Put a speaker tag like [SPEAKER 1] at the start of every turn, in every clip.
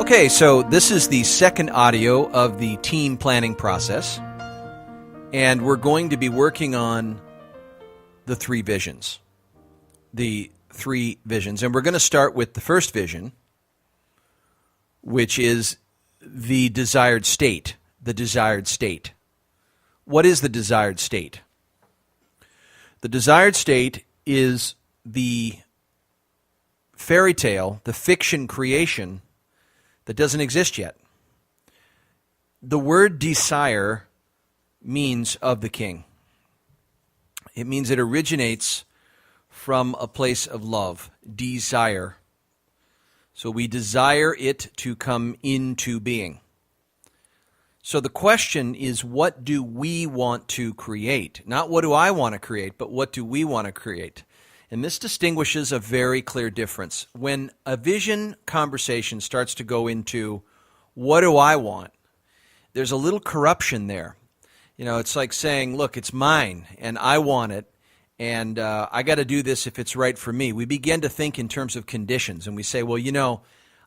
[SPEAKER 1] Okay, so this is the second audio of the team planning process, and we're going to be working on the three visions. And we're going to start with the first vision, which is the desired state. The desired state. What is the desired state? The desired state is the fairy tale, the fiction creation that doesn't exist yet. The word desire means of the king. It means it originates from a place of love, desire. So we desire it to come into being. So the question is, what do we want to create? Not what do I want to create, but what do we want to create? And this distinguishes a very clear difference. When a vision conversation starts to go into, what do I want? There's a little corruption there. You know, it's like saying, look, it's mine, and I want it, and I got to do this if it's right for me. We begin to think in terms of conditions, and we say, well, you know,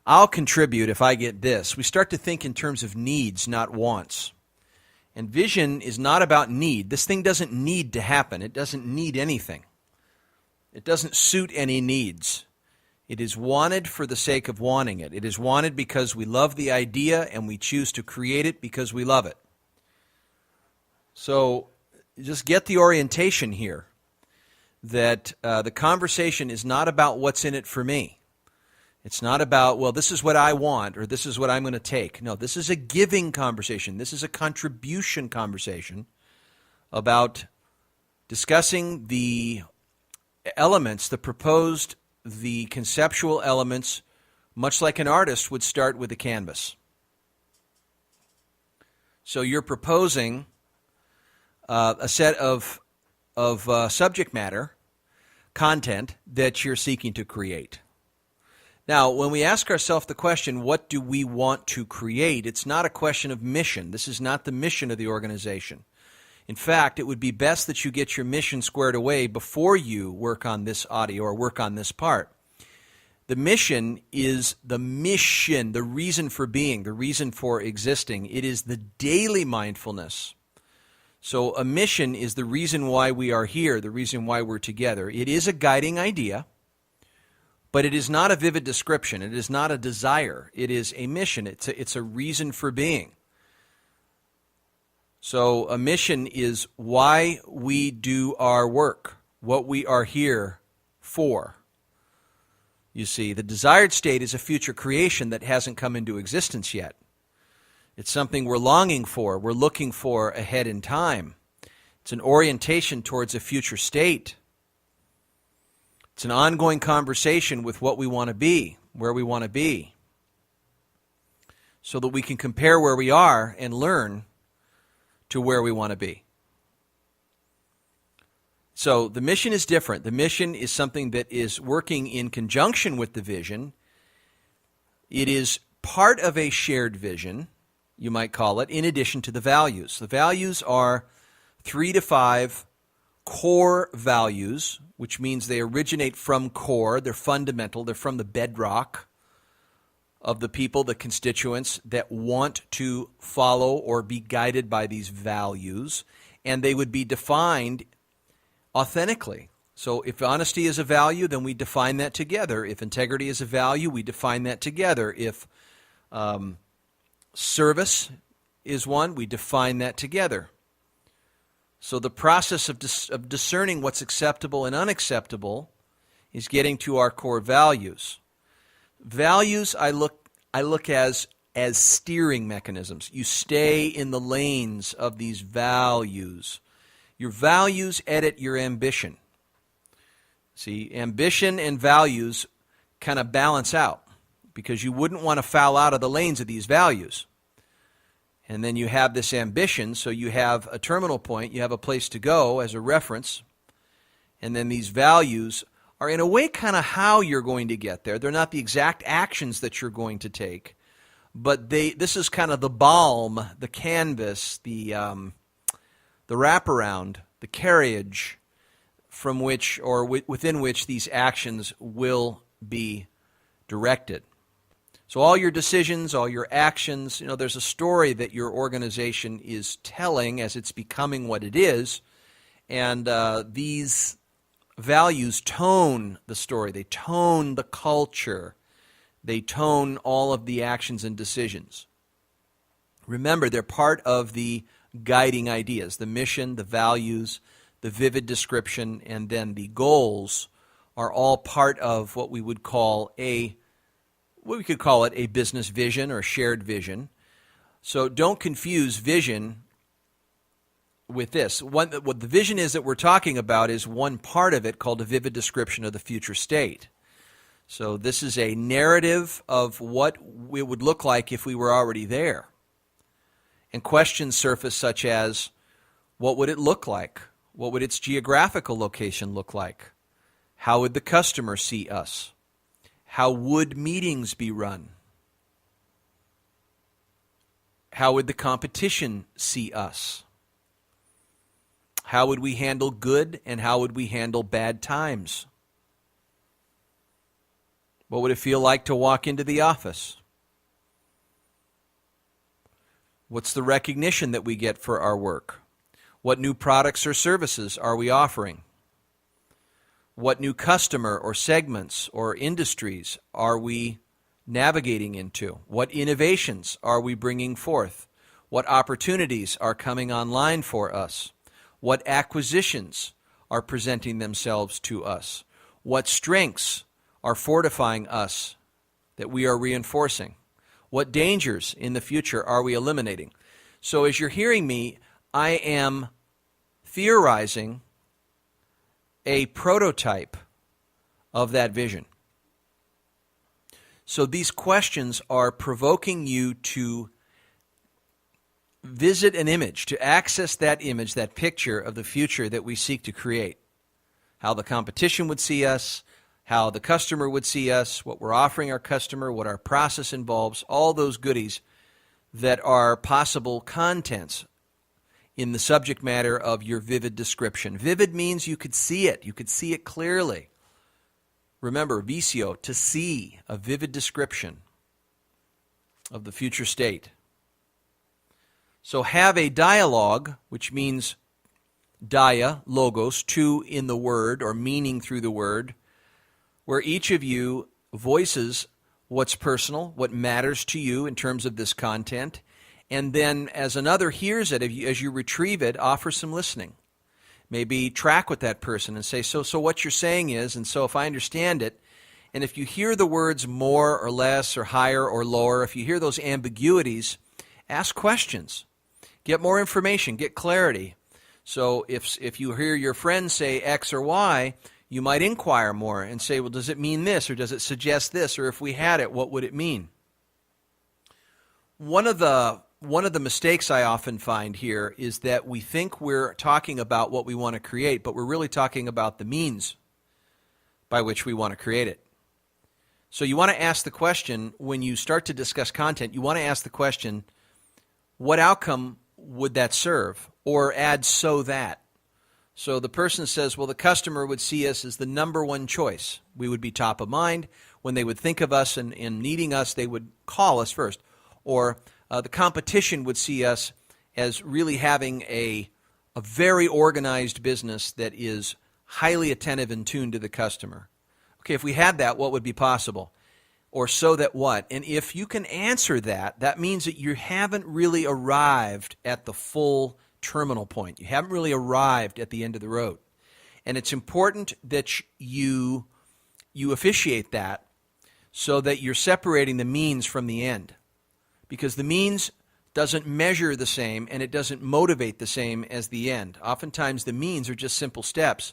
[SPEAKER 1] I'll contribute if I get this. We start to think in terms of needs, not wants. And vision is not about need. This thing doesn't need to happen. It doesn't need anything. It doesn't suit any needs. It is wanted for the sake of wanting it. It is wanted because we love the idea and we choose to create it because we love it. So just get the orientation here that the conversation is not about what's in it for me. It's not about, well, this is what I want or this is what I'm going to take. No, this is a giving conversation. This is a contribution conversation about discussing the elements, the conceptual elements, much like an artist would start with a canvas. So you're proposing a set of subject matter, content that you're seeking to create. Now, when we ask ourselves the question, what do we want to create? It's not a question of mission. This is not the mission of the organization. In fact, it would be best that you get your mission squared away before you work on this audio or work on this part. The mission is the mission, the reason for being, the reason for existing. It is the daily mindfulness. So a mission is the reason why we are here, the reason why we're together. It is a guiding idea, but it is not a vivid description. It is not a desire. It is a mission. It's a reason for being. So a mission is why we do our work, what we are here for. You see, the desired state is a future creation that hasn't come into existence yet. It's something we're longing for, we're looking for ahead in time. It's an orientation towards a future state. It's an ongoing conversation with what we want to be, where we want to be, so that we can compare where we are and learn to where we want to be. So the mission is different. The mission is something that is working in conjunction with the vision. It is part of a shared vision, you might call it, in addition to the values. The values are 3 to 5 core values, which means they originate from core. They're fundamental. They're from the bedrock of the people, the constituents that want to follow or be guided by these values, and they would be defined authentically. So if honesty is a value, then we define that together. If integrity is a value, we define that together. If service is one, we define that together. So the process of discerning what's acceptable and unacceptable is getting to our core values. Values I look as steering mechanisms. You stay in the lanes of these values. Your values edit your ambition. See, ambition and values kind of balance out because you wouldn't want to foul out of the lanes of these values. And then you have this ambition, so you have a terminal point, you have a place to go as a reference, and then these values are in a way kind of how you're going to get there. They're not the exact actions that you're going to take, but this is kind of the balm, the canvas, the wraparound, the carriage from which or within which these actions will be directed. So all your decisions, all your actions, there's a story that your organization is telling as it's becoming what it is, and these values tone the story. They tone the culture. They tone all of the actions and decisions. Remember, they're part of the guiding ideas, the mission, the values, the vivid description, and then the goals are all part of what we would call a business vision or shared vision. So don't confuse vision with this. What the vision is that we're talking about is one part of it called a vivid description of the future state. So this is a narrative of what it would look like if we were already there. And questions surface such as, what would it look like? What would its geographical location look like? How would the customer see us? How would meetings be run? How would the competition see us? How would we handle good and how would we handle bad times? What would it feel like to walk into the office? What's the recognition that we get for our work? What new products or services are we offering? What new customer or segments or industries are we navigating into? What innovations are we bringing forth? What opportunities are coming online for us? What acquisitions are presenting themselves to us? What strengths are fortifying us that we are reinforcing? What dangers in the future are we eliminating? So as you're hearing me, I am theorizing a prototype of that vision. So these questions are provoking you to visit an image, to access that image, that picture of the future that we seek to create. How the competition would see us, how the customer would see us, what we're offering our customer, what our process involves, all those goodies that are possible contents in the subject matter of your vivid description. Vivid means you could see it. You could see it clearly. Remember, visio, to see, a vivid description of the future state. So have a dialogue, which means dia, logos, two in the word or meaning through the word, where each of you voices what's personal, what matters to you in terms of this content, and then as another hears it, as you retrieve it, offer some listening. Maybe track with that person and say, so what you're saying is, and so if I understand it, and if you hear the words more or less or higher or lower, if you hear those ambiguities, ask questions. Get more information, get clarity. So if you hear your friend say X or Y, you might inquire more and say, well, does it mean this, or does it suggest this, or if we had it, what would it mean? One of the mistakes I often find here is that we think we're talking about what we want to create, but we're really talking about the means by which we want to create it. So you want to ask the question, when you start to discuss content, you want to ask the question, what outcome would that serve? Or add so that. So the person says, well, the customer would see us as the number one choice. We would be top of mind. When they would think of us and needing us, they would call us first. Or the competition would see us as really having a very organized business that is highly attentive and tuned to the customer. Okay, if we had that, what would be possible? Or so that what? And if you can answer that, that means that you haven't really arrived at the full terminal point. You haven't really arrived at the end of the road. And it's important that you officiate that so that you're separating the means from the end. Because the means doesn't measure the same and it doesn't motivate the same as the end. Oftentimes the means are just simple steps.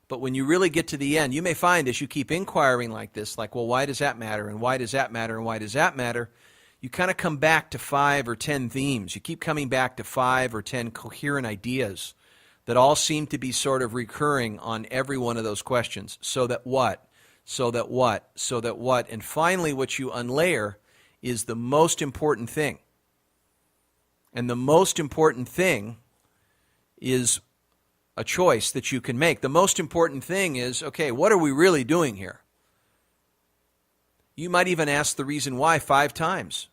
[SPEAKER 1] But when you really get to the end, you may find as you keep inquiring like this, like, well, why does that matter? And why does that matter? And why does that matter? You kind of come back to 5 or 10 themes. You keep coming back to 5 or 10 coherent ideas that all seem to be sort of recurring on every one of those questions. So that what? So that what? So that what? And finally, what you unlayer is the most important thing. And the most important thing is a choice that you can make. The most important thing is, okay, what are we really doing here? You might even ask the reason why 5 times.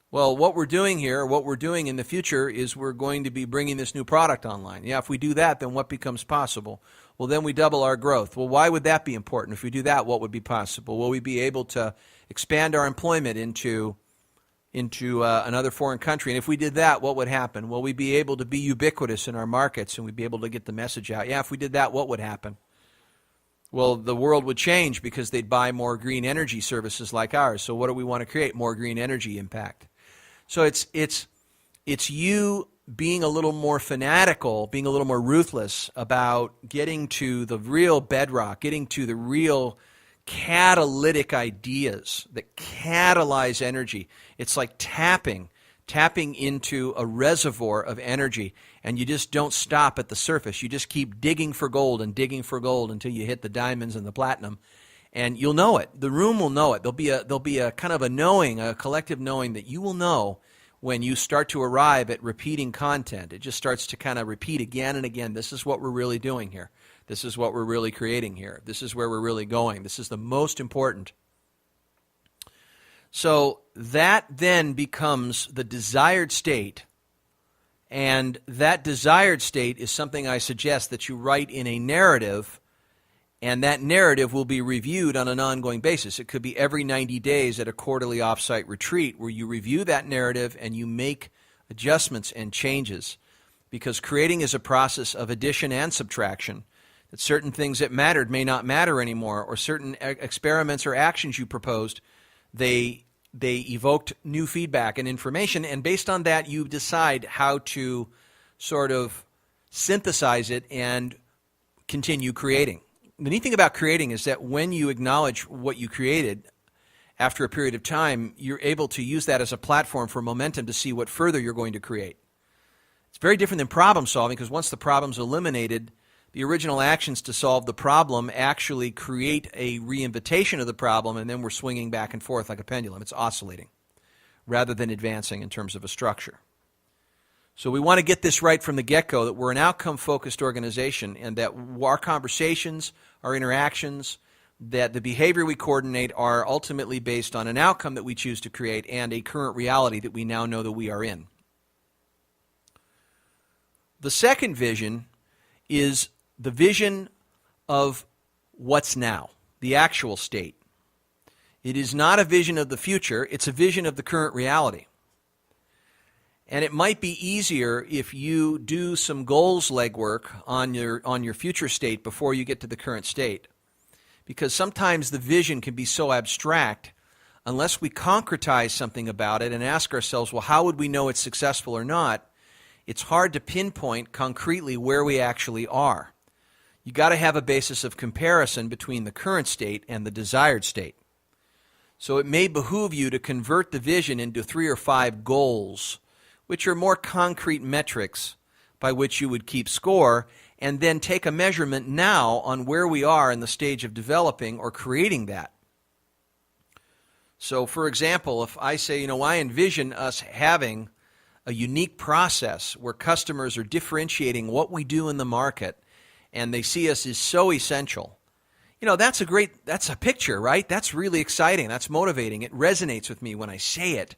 [SPEAKER 1] Well, what we're doing here, what we're doing in the future is we're going to be bringing this new product online. Yeah, if we do that, then what becomes possible? Well, then we double our growth. Well, why would that be important? If we do that, what would be possible? Will we be able to expand our employment into another foreign country? And if we did that, what would happen? Will we be able to be ubiquitous in our markets and we'd be able to get the message out? Yeah, if we did that, what would happen? Well, the world would change because they'd buy more green energy services like ours. So what do we want to create? More green energy impact. So it's you being a little more fanatical, being a little more ruthless about getting to the real bedrock, getting to the real catalytic ideas that catalyze energy. It's like tapping into a reservoir of energy, and you just don't stop at the surface. You just keep digging for gold until you hit the diamonds and the platinum, and you'll know it. The room will know it. There'll be a kind of a knowing, a collective knowing that you will know when you start to arrive at repeating content. It just starts to kind of repeat again and again. This is what we're really doing here. This is what we're really creating here. This is where we're really going. This is the most important. So that then becomes the desired state, and that desired state is something I suggest that you write in a narrative, and that narrative will be reviewed on an ongoing basis. It could be every 90 days at a quarterly offsite retreat where you review that narrative and you make adjustments and changes, because creating is a process of addition and subtraction. That certain things that mattered may not matter anymore, or certain experiments or actions you proposed, they evoked new feedback and information, and based on that you decide how to sort of synthesize it and continue creating. The neat thing about creating is that when you acknowledge what you created after a period of time, you're able to use that as a platform for momentum to see what further you're going to create. It's very different than problem solving, because once the problem's eliminated, the original actions to solve the problem actually create a reinvitation of the problem, and then we're swinging back and forth like a pendulum. It's oscillating rather than advancing in terms of a structure. So we want to get this right from the get-go, that we're an outcome-focused organization, and that our conversations, our interactions, that the behavior we coordinate are ultimately based on an outcome that we choose to create and a current reality that we now know that we are in. The second vision is the vision of what's now, the actual state. It is not a vision of the future, it's a vision of the current reality. And it might be easier if you do some goals legwork on your future state before you get to the current state. Because sometimes the vision can be so abstract, unless we concretize something about it and ask ourselves, well, how would we know it's successful or not? It's hard to pinpoint concretely where we actually are. You got to have a basis of comparison between the current state and the desired state. So it may behoove you to convert the vision into 3 or 5 goals, which are more concrete metrics by which you would keep score, and then take a measurement now on where we are in the stage of developing or creating that. So, for example, if I say, I envision us having a unique process where customers are differentiating what we do in the market, and they see us as so essential. That's a picture, right? That's really exciting. That's motivating. It resonates with me when I say it.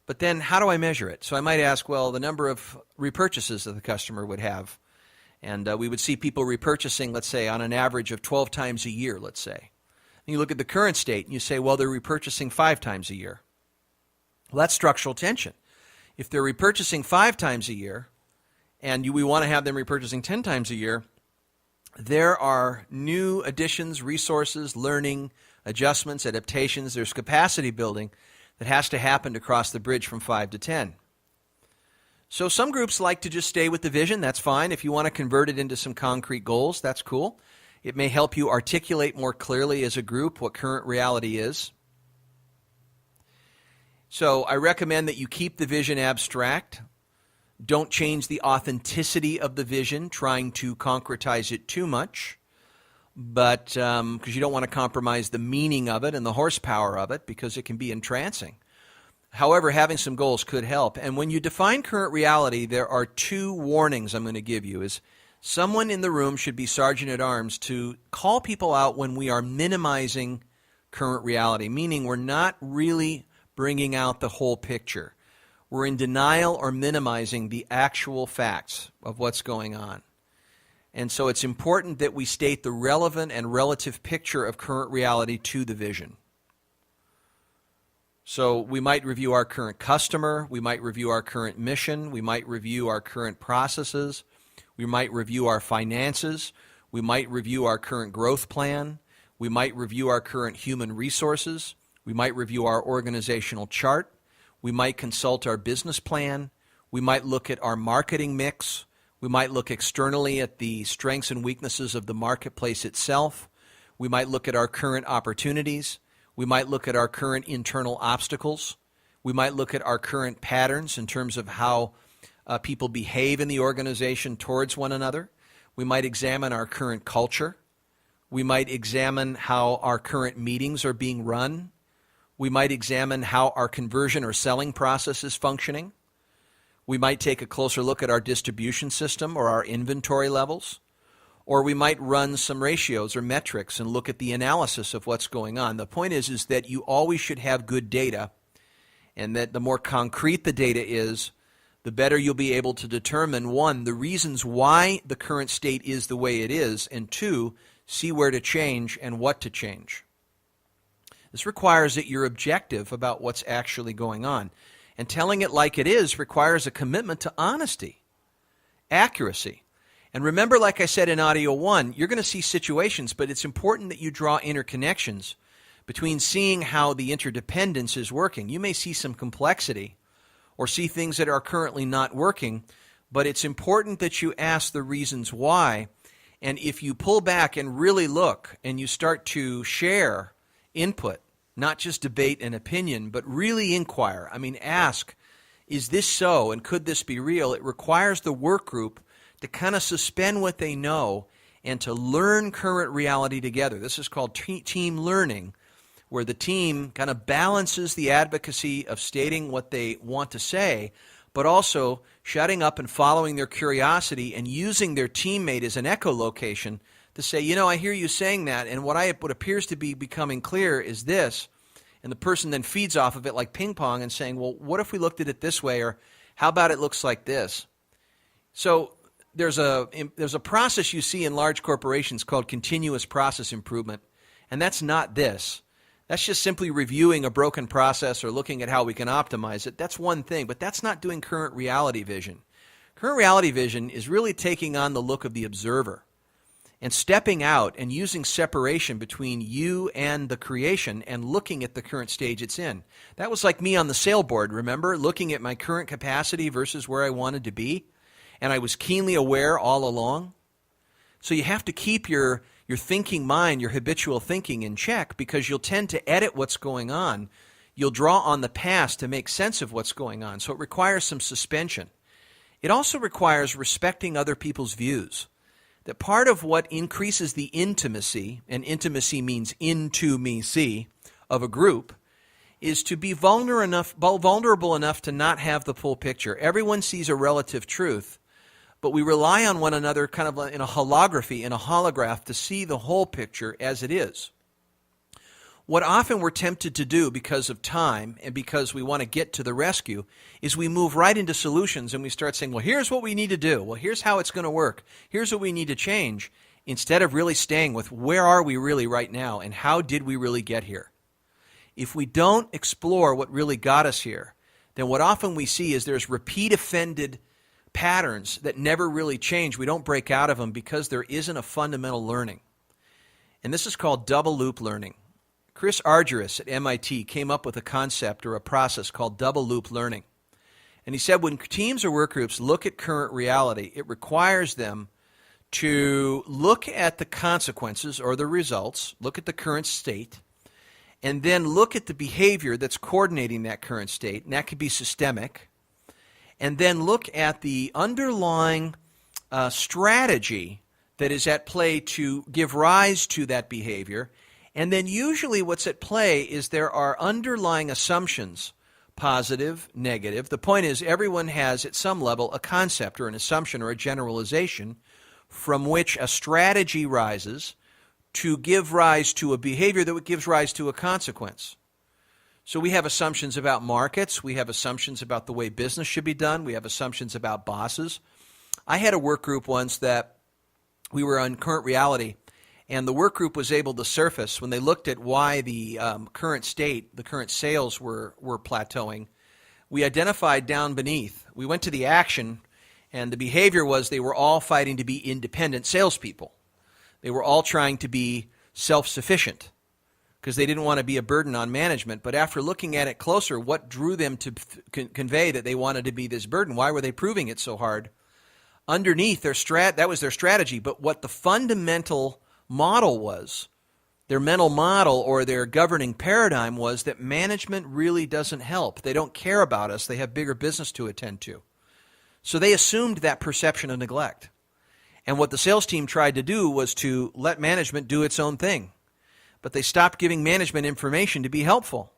[SPEAKER 1] But then how do I measure it? So I might ask, well, the number of repurchases that the customer would have. And we would see people repurchasing, let's say, on an average of 12 times a year, let's say. And you look at the current state and you say, well, they're repurchasing 5 times a year. Well, that's structural tension. If they're repurchasing 5 times a year, and we want to have them repurchasing 10 times a year, there are new additions, resources, learning, adjustments, adaptations. There's capacity building that has to happen to cross the bridge from 5 to 10. So some groups like to just stay with the vision. That's fine. If you want to convert it into some concrete goals, that's cool. It may help you articulate more clearly as a group what current reality is. So I recommend that you keep the vision abstract. Don't change the authenticity of the vision, trying to concretize it too much, but because you don't want to compromise the meaning of it and the horsepower of it, because it can be entrancing. However, having some goals could help. And when you define current reality, there are 2 warnings I'm going to give you. Is someone in the room should be sergeant at arms to call people out when we are minimizing current reality, meaning we're not really bringing out the whole picture. We're in denial or minimizing the actual facts of what's going on. And so it's important that we state the relevant and relative picture of current reality to the vision. So we might review our current customer, we might review our current mission, we might review our current processes, we might review our finances, we might review our current growth plan, we might review our current human resources, we might review our organizational chart, we might consult our business plan, we might look at our marketing mix, we might look externally at the strengths and weaknesses of the marketplace itself, we might look at our current opportunities, we might look at our current internal obstacles, we might look at our current patterns in terms of how people behave in the organization towards one another, we might examine our current culture, we might examine how our current meetings are being run, we might examine how our conversion or selling process is functioning. We might take a closer look at our distribution system or our inventory levels. Or we might run some ratios or metrics and look at the analysis of what's going on. The point is that you always should have good data, and that the more concrete the data is, the better you'll be able to determine, one, the reasons why the current state is the way it is, and two, see where to change and what to change. This requires that you're objective about what's actually going on. And telling it like it is requires a commitment to honesty, accuracy. And remember, like I said in audio 1, you're going to see situations, but it's important that you draw interconnections between seeing how the interdependence is working. You may see some complexity or see things that are currently not working, but it's important that you ask the reasons why. And if you pull back and really look and you start to share input, not just debate and opinion, but really inquire. I mean, ask, is this so and could this be real? It requires the work group to kind of suspend what they know and to learn current reality together. This is called team learning, where the team kind of balances the advocacy of stating what they want to say, but also shutting up and following their curiosity and using their teammate as an echolocation to say, you know, I hear you saying that, and what appears to be becoming clear is this, and the person then feeds off of it like ping pong and saying, well, what if we looked at it this way, or how about it looks like this? So there's a process you see in large corporations called continuous process improvement, and that's not this. That's just simply reviewing a broken process or looking at how we can optimize it. That's one thing, but that's not doing current reality vision. Current reality vision is really taking on the look of the observer and stepping out and using separation between you and the creation and looking at the current stage it's in. That was like me on the sailboard, remember? Looking at my current capacity versus where I wanted to be. And I was keenly aware all along. So you have to keep your thinking mind, your habitual thinking in check, because you'll tend to edit what's going on. You'll draw on the past to make sense of what's going on. So it requires some suspension. It also requires respecting other people's views. That part of what increases the intimacy, and intimacy means into-me-see, of a group, is to be vulnerable enough to not have the full picture. Everyone sees a relative truth, but we rely on one another kind of in a holography, in a holograph, to see the whole picture as it is. What often we're tempted to do because of time and because we want to get to the rescue is we move right into solutions and we start saying, well, here's what we need to do. Well, here's how it's going to work. Here's what we need to change, instead of really staying with where are we really right now and how did we really get here. If we don't explore what really got us here, then what often we see is there's repeat offended patterns that never really change. We don't break out of them because there isn't a fundamental learning. And this is called double loop learning. Chris Argyris at MIT came up with a concept or a process called double loop learning. And he said when teams or work groups look at current reality, it requires them to look at the consequences or the results, look at the current state, and then look at the behavior that's coordinating that current state, and that could be systemic, and then look at the underlying strategy that is at play to give rise to that behavior. And then usually what's at play is there are underlying assumptions, positive, negative. The point is everyone has at some level a concept or an assumption or a generalization from which a strategy rises to give rise to a behavior that gives rise to a consequence. So we have assumptions about markets. We have assumptions about the way business should be done. We have assumptions about bosses. I had a work group once that we were on Current Reality, and the work group was able to surface when they looked at why the current state, the current sales were plateauing. We identified down beneath. We went to the action, and the behavior was they were all fighting to be independent salespeople. They were all trying to be self-sufficient because they didn't want to be a burden on management. But after looking at it closer, what drew them to convey that they wanted to be this burden? Why were they proving it so hard? Underneath that was their strategy. But what the fundamental model was, their mental model or their governing paradigm was that management really doesn't help. They don't care about us. They have bigger business to attend to. So they assumed that perception of neglect. And what the sales team tried to do was to let management do its own thing. But they stopped giving management information to be helpful.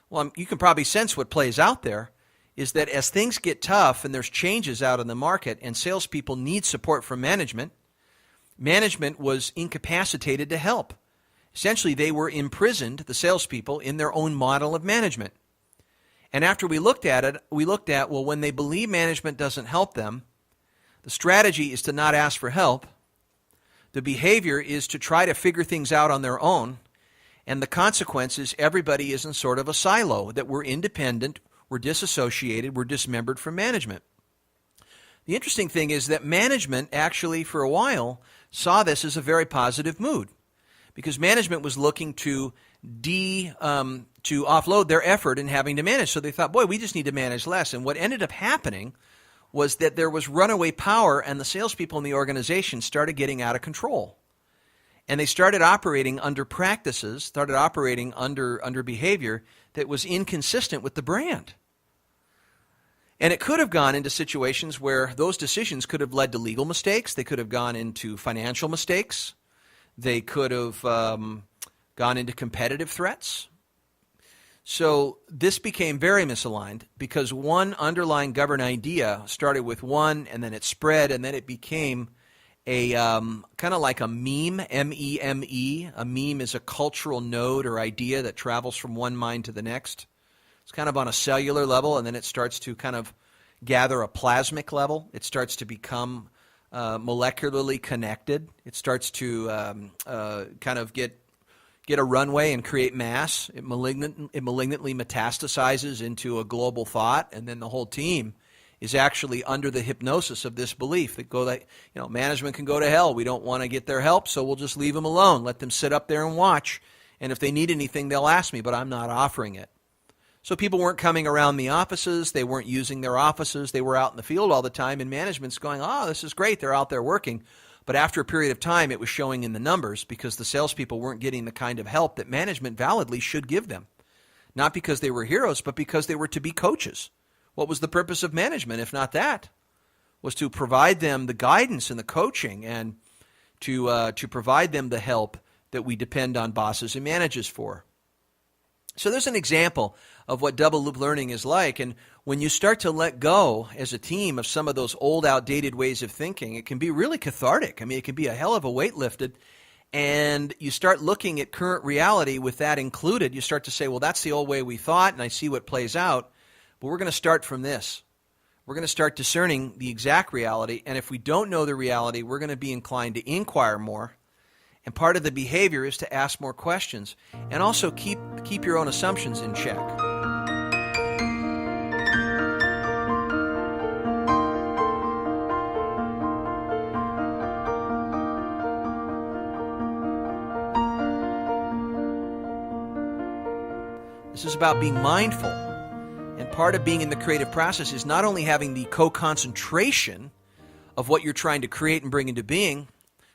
[SPEAKER 1] Well, you can probably sense what plays out there is that as things get tough and there's changes out in the market and salespeople need support from management, management was incapacitated to help. Essentially, they were imprisoned, the salespeople, in their own model of management. And after we looked at it, well, when they believe management doesn't help them, the strategy is to not ask for help. The behavior is to try to figure things out on their own. And the consequence is everybody is in sort of a silo, that we're independent, we're disassociated, we're dismembered from management. The interesting thing is that management actually, for a while, saw this as a very positive mood because management was looking to offload their effort in having to manage. So they thought, boy, we just need to manage less. And what ended up happening was that there was runaway power and the salespeople in the organization started getting out of control. And they started operating under practices, started operating under behavior that was inconsistent with the brand. And it could have gone into situations where those decisions could have led to legal mistakes. They could have gone into financial mistakes. They could have gone into competitive threats. So this became very misaligned because one underlying governing idea started with one, and then it spread, and then it became a kind of like a meme, M-E-M-E. A meme is a cultural node or idea that travels from one mind to the next. It's kind of on a cellular level, and then it starts to kind of gather a plasmic level. It starts to become molecularly connected. It starts to kind of get a runway and create mass. It malignantly metastasizes into a global thought, and then the whole team is actually under the hypnosis of this belief that management can go to hell. We don't want to get their help, so we'll just leave them alone. Let them sit up there and watch, and if they need anything, they'll ask me, but I'm not offering it. So people weren't coming around the offices. They weren't using their offices. They were out in the field all the time, and management's going, oh, this is great. They're out there working. But after a period of time, it was showing in the numbers because the salespeople weren't getting the kind of help that management validly should give them. Not because they were heroes, but because they were to be coaches. What was the purpose of management, if not that? Was to provide them the guidance and the coaching and to provide them the help that we depend on bosses and managers for. So there's an example of what double loop learning is like. And when you start to let go as a team of some of those old, outdated ways of thinking, it can be really cathartic. I mean, it can be a hell of a weight lifted. And you start looking at current reality with that included. You start to say, well, that's the old way we thought, and I see what plays out. But we're going to start from this. We're going to start discerning the exact reality. And if we don't know the reality, we're going to be inclined to inquire more. And part of the behavior is to ask more questions. And also keep your own assumptions in check. This is about being mindful. And part of being in the creative process is not only having the co-concentration of what you're trying to create and bring into being,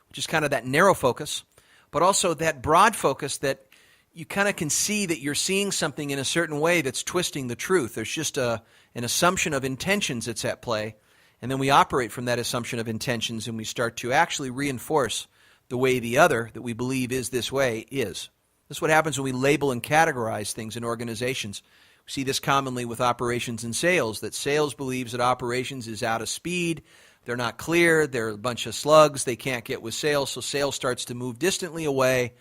[SPEAKER 1] which is kind of that narrow focus, but also that broad focus that you kind of can see that you're seeing something in a certain way that's twisting the truth. There's just an assumption of intentions that's at play, and then we operate from that assumption of intentions and we start to actually reinforce the way the other that we believe is this way is. This is what happens when we label and categorize things in organizations. We see this commonly with operations and sales, that sales believes that operations is out of speed, they're not clear, they're a bunch of slugs, they can't get with sales, so sales starts to move distantly away,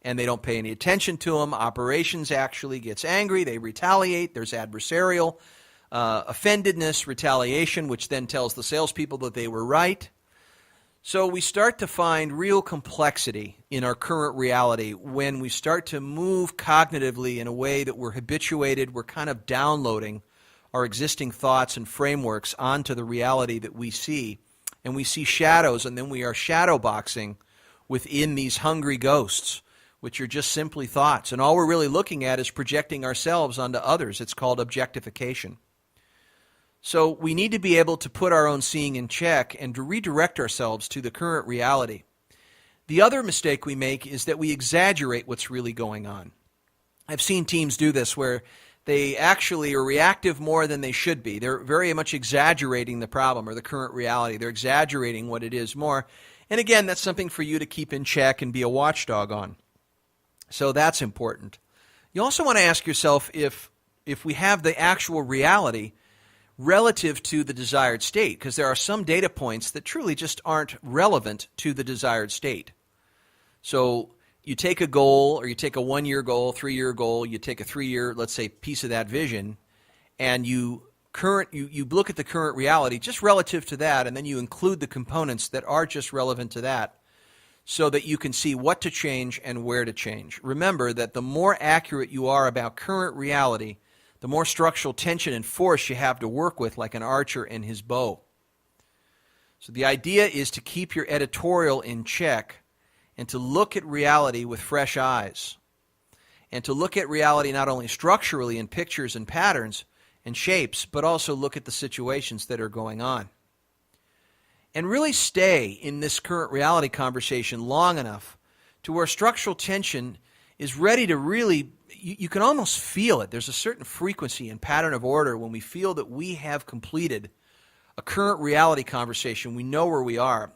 [SPEAKER 1] and they don't pay any attention to them. Operations actually gets angry, they retaliate, there's adversarial offendedness, retaliation, which then tells the salespeople that they were right. So we start to find real complexity in our current reality when we start to move cognitively in a way that we're habituated, we're kind of downloading our existing thoughts and frameworks onto the reality that we see. And we see shadows, and then we are shadow boxing within these hungry ghosts, which are just simply thoughts. And all we're really looking at is projecting ourselves onto others. It's called objectification. So we need to be able to put our own seeing in check and to redirect ourselves to the current reality. The other mistake we make is that we exaggerate what's really going on. I've seen teams do this where they actually are reactive more than they should be. They're very much exaggerating the problem or the current reality. They're exaggerating what it is more. And again, that's something for you to keep in check and be a watchdog on. So that's important. You also want to ask yourself if we have the actual reality relative to the desired state, because there are some data points that truly just aren't relevant to the desired state. So you take a goal, or you take a 1-year goal, 3-year goal, you take a 3-year, let's say, piece of that vision, and you look at the current reality just relative to that, and then you include the components that are just relevant to that so that you can see what to change and where to change. Remember that the more accurate you are about current reality, the more structural tension and force you have to work with, like an archer and his bow. So the idea is to keep your editorial in check and to look at reality with fresh eyes. And to look at reality not only structurally in pictures and patterns and shapes, but also look at the situations that are going on. And really stay in this current reality conversation long enough to where structural tension is ready to really, you can almost feel it. There's a certain frequency and pattern of order when we feel that we have completed a current reality conversation. We know where we are.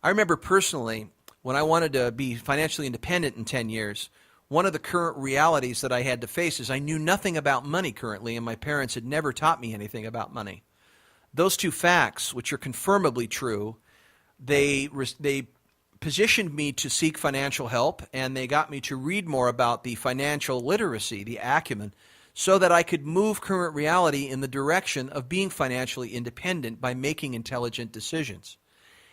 [SPEAKER 1] I remember personally, when I wanted to be financially independent in 10 years, one of the current realities that I had to face is I knew nothing about money currently, and my parents had never taught me anything about money. Those two facts, which are confirmably true, they positioned me to seek financial help, and they got me to read more about the financial literacy, the acumen, so that I could move current reality in the direction of being financially independent by making intelligent decisions.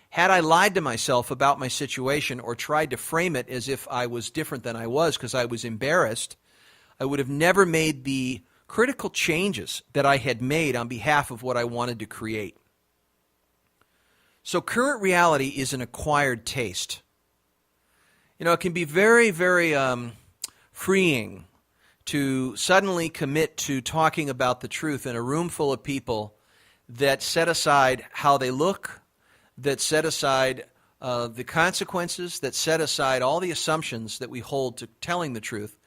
[SPEAKER 1] Had I lied to myself about my situation or tried to frame it as if I was different than I was because I was embarrassed, I would have never made the critical changes that I had made on behalf of what I wanted to create. So current reality is an acquired taste. You know, it can be very, very freeing to suddenly commit to talking about the truth in a room full of people that set aside how they look, that set aside the consequences, that set aside all the assumptions that we hold to telling the truth,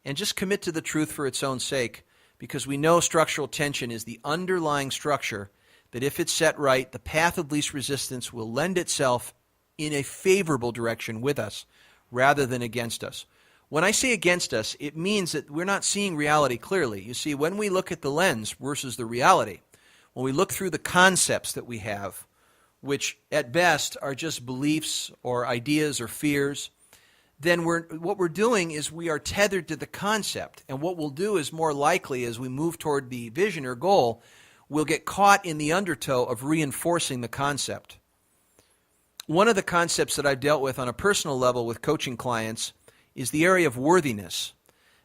[SPEAKER 1] and just commit to the truth for its own sake, because we know structural tension is the underlying structure that if it's set right, the path of least resistance will lend itself in a favorable direction with us rather than against us. When I say against us, it means that we're not seeing reality clearly. You see, when we look at the lens versus the reality, when we look through the concepts that we have, which at best are just beliefs or ideas or fears, then what we're doing is we are tethered to the concept. And what we'll do is more likely as we move toward the vision or goal, we'll get caught in the undertow of reinforcing the concept. One of the concepts that I've dealt with on a personal level with coaching clients is the area of worthiness,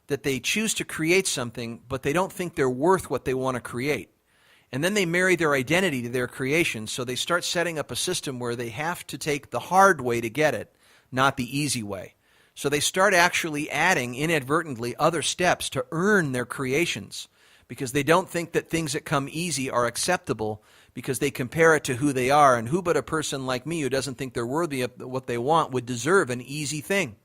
[SPEAKER 1] that they choose to create something, but they don't think they're worth what they want to create. And then they marry their identity to their creation, so they start setting up a system where they have to take the hard way to get it, not the easy way. So they start actually adding inadvertently other steps to earn their creations, because they don't think that things that come easy are acceptable, because they compare it to who they are, and who but a person like me who doesn't think they're worthy of what they want would deserve an easy thing.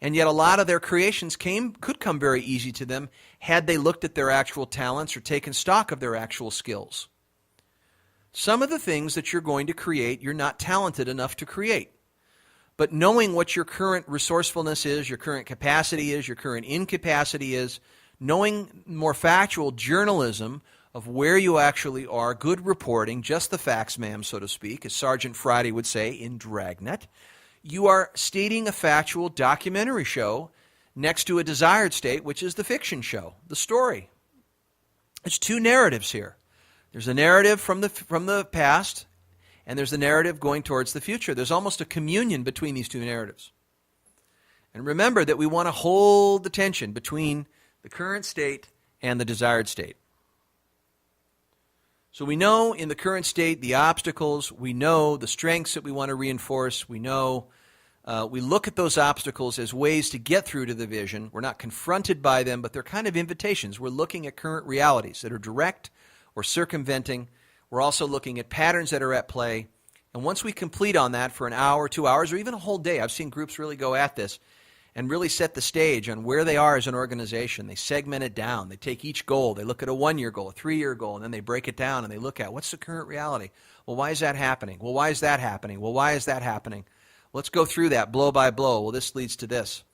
[SPEAKER 1] And yet a lot of their creations could come very easy to them had they looked at their actual talents or taken stock of their actual skills. Some of the things that you're going to create, you're not talented enough to create. But knowing what your current resourcefulness is, your current capacity is, your current incapacity is, knowing more factual journalism of where you actually are, good reporting, just the facts, ma'am, so to speak, as Sergeant Friday would say in Dragnet. You are stating a factual documentary show next to a desired state, which is the fiction show, the story. There's two narratives here. There's a narrative from the past, and there's a narrative going towards the future. There's almost a communion between these two narratives. And remember that we want to hold the tension between the current state and the desired state. So we know in the current state the obstacles, we know the strengths that we want to reinforce, we know we look at those obstacles as ways to get through to the vision. We're not confronted by them, but they're kind of invitations. We're looking at current realities that are direct or circumventing. We're also looking at patterns that are at play. And once we complete on that for an hour, 2 hours, or even a whole day, I've seen groups really go at this and really set the stage on where they are as an organization. They segment it down. They take each goal. They look at a 1-year goal, a 3-year goal, and then they break it down and they look at what's the current reality. Well, why is that happening? Well, why is that happening? Well, why is that happening? Let's go through that blow by blow. Well, this leads to this.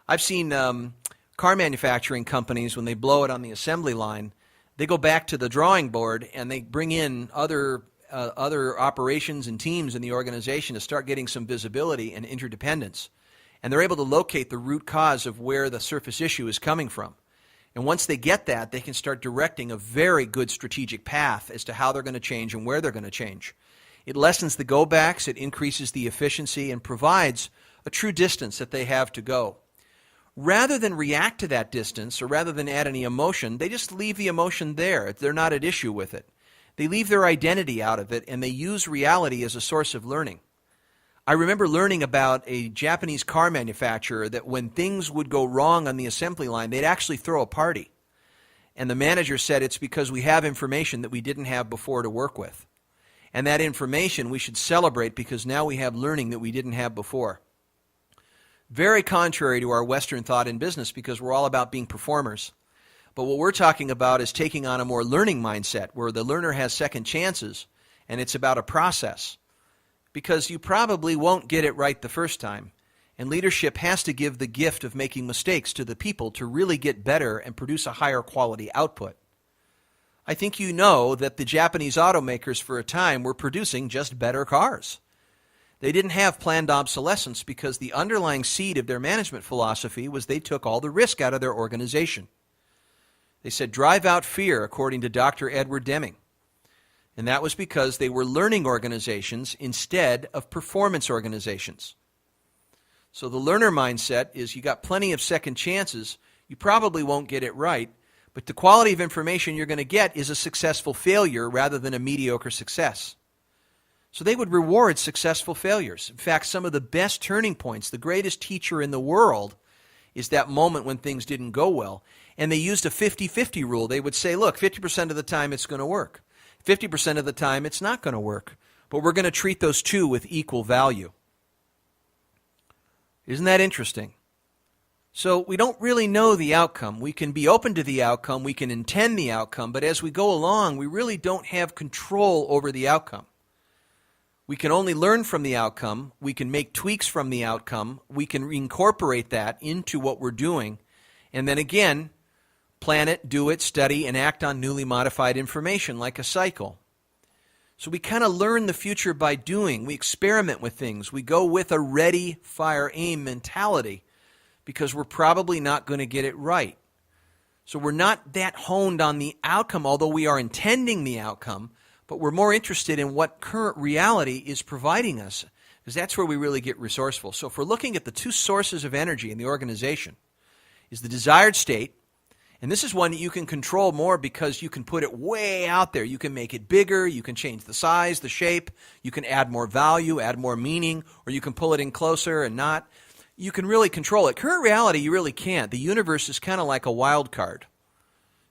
[SPEAKER 1] I've seen car manufacturing companies, when they blow it on the assembly line, they go back to the drawing board and they bring in other operations and teams in the organization to start getting some visibility and interdependence. And they're able to locate the root cause of where the surface issue is coming from. And once they get that, they can start directing a very good strategic path as to how they're going to change and where they're going to change. It lessens the go-backs, it increases the efficiency, and provides a true distance that they have to go. Rather than react to that distance, or rather than add any emotion, they just leave the emotion there. They're not at issue with it. They leave their identity out of it, and they use reality as a source of learning. I remember learning about a Japanese car manufacturer that when things would go wrong on the assembly line, they'd actually throw a party. And the manager said it's because we have information that we didn't have before to work with. And that information we should celebrate because now we have learning that we didn't have before. Very contrary to our Western thought in business, because we're all about being performers. But what we're talking about is taking on a more learning mindset where the learner has second chances, and it's about a process. Because you probably won't get it right the first time. And leadership has to give the gift of making mistakes to the people to really get better and produce a higher quality output. I think you know that the Japanese automakers for a time were producing just better cars. They didn't have planned obsolescence because the underlying seed of their management philosophy was they took all the risk out of their organization. They said, drive out fear, according to Dr. Edward Deming. And that was because they were learning organizations instead of performance organizations. So the learner mindset is you got plenty of second chances. You probably won't get it right, but the quality of information you're going to get is a successful failure rather than a mediocre success. So they would reward successful failures. In fact, some of the best turning points, the greatest teacher in the world, is that moment when things didn't go well. And they used a 50-50 rule. They would say, look, 50% of the time it's going to work. 50% of the time it's not going to work. But we're going to treat those two with equal value. Isn't that interesting? So we don't really know the outcome. We can be open to the outcome. We can intend the outcome. But as we go along, we really don't have control over the outcome. We can only learn from the outcome. We can make tweaks from the outcome. We can incorporate that into what we're doing. And then again, plan it, do it, study, and act on newly modified information like a cycle. So we kind of learn the future by doing. We experiment with things. We go with a ready, fire, aim mentality because we're probably not going to get it right. So we're not that honed on the outcome, although we are intending the outcome, but we're more interested in what current reality is providing us, because that's where we really get resourceful. So if we're looking at the two sources of energy in the organization, is the desired state, and this is one that you can control more because you can put it way out there. You can make it bigger, you can change the size, the shape, you can add more value, add more meaning, or you can pull it in closer and not. You can really control it. Current reality, you really can't. The universe is kind of like a wild card.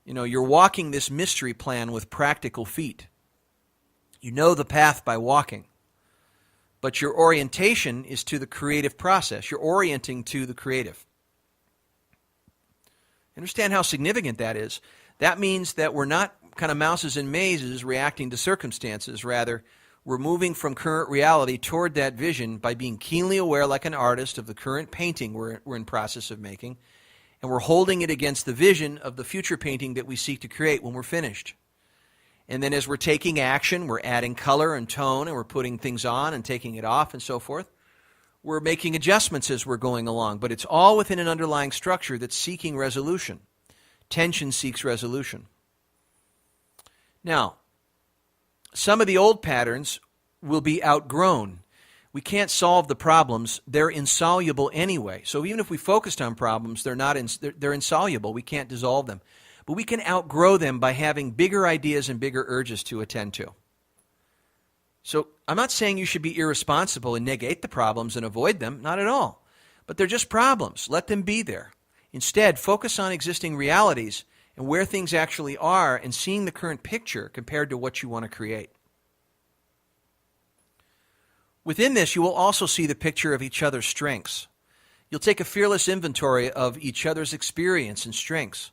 [SPEAKER 1] You know, you're walking this mystery plan with practical feet. You know the path by walking. But your orientation is to the creative process. You're orienting to the creative. Understand how significant that is. That means that we're not kind of mouses in mazes reacting to circumstances. Rather, we're moving from current reality toward that vision by being keenly aware like an artist of the current painting we're in process of making, and we're holding it against the vision of the future painting that we seek to create when we're finished. And then as we're taking action, we're adding color and tone, and we're putting things on and taking it off and so forth. We're making adjustments as we're going along, but it's all within an underlying structure that's seeking resolution. Tension seeks resolution. Now, some of the old patterns will be outgrown. We can't solve the problems. They're insoluble anyway. So even if we focused on problems, they're insoluble. We can't dissolve them. But we can outgrow them by having bigger ideas and bigger urges to attend to. So I'm not saying you should be irresponsible and negate the problems and avoid them. Not at all. But they're just problems. Let them be there. Instead, focus on existing realities and where things actually are and seeing the current picture compared to what you want to create. Within this, you will also see the picture of each other's strengths. You'll take a fearless inventory of each other's experience and strengths,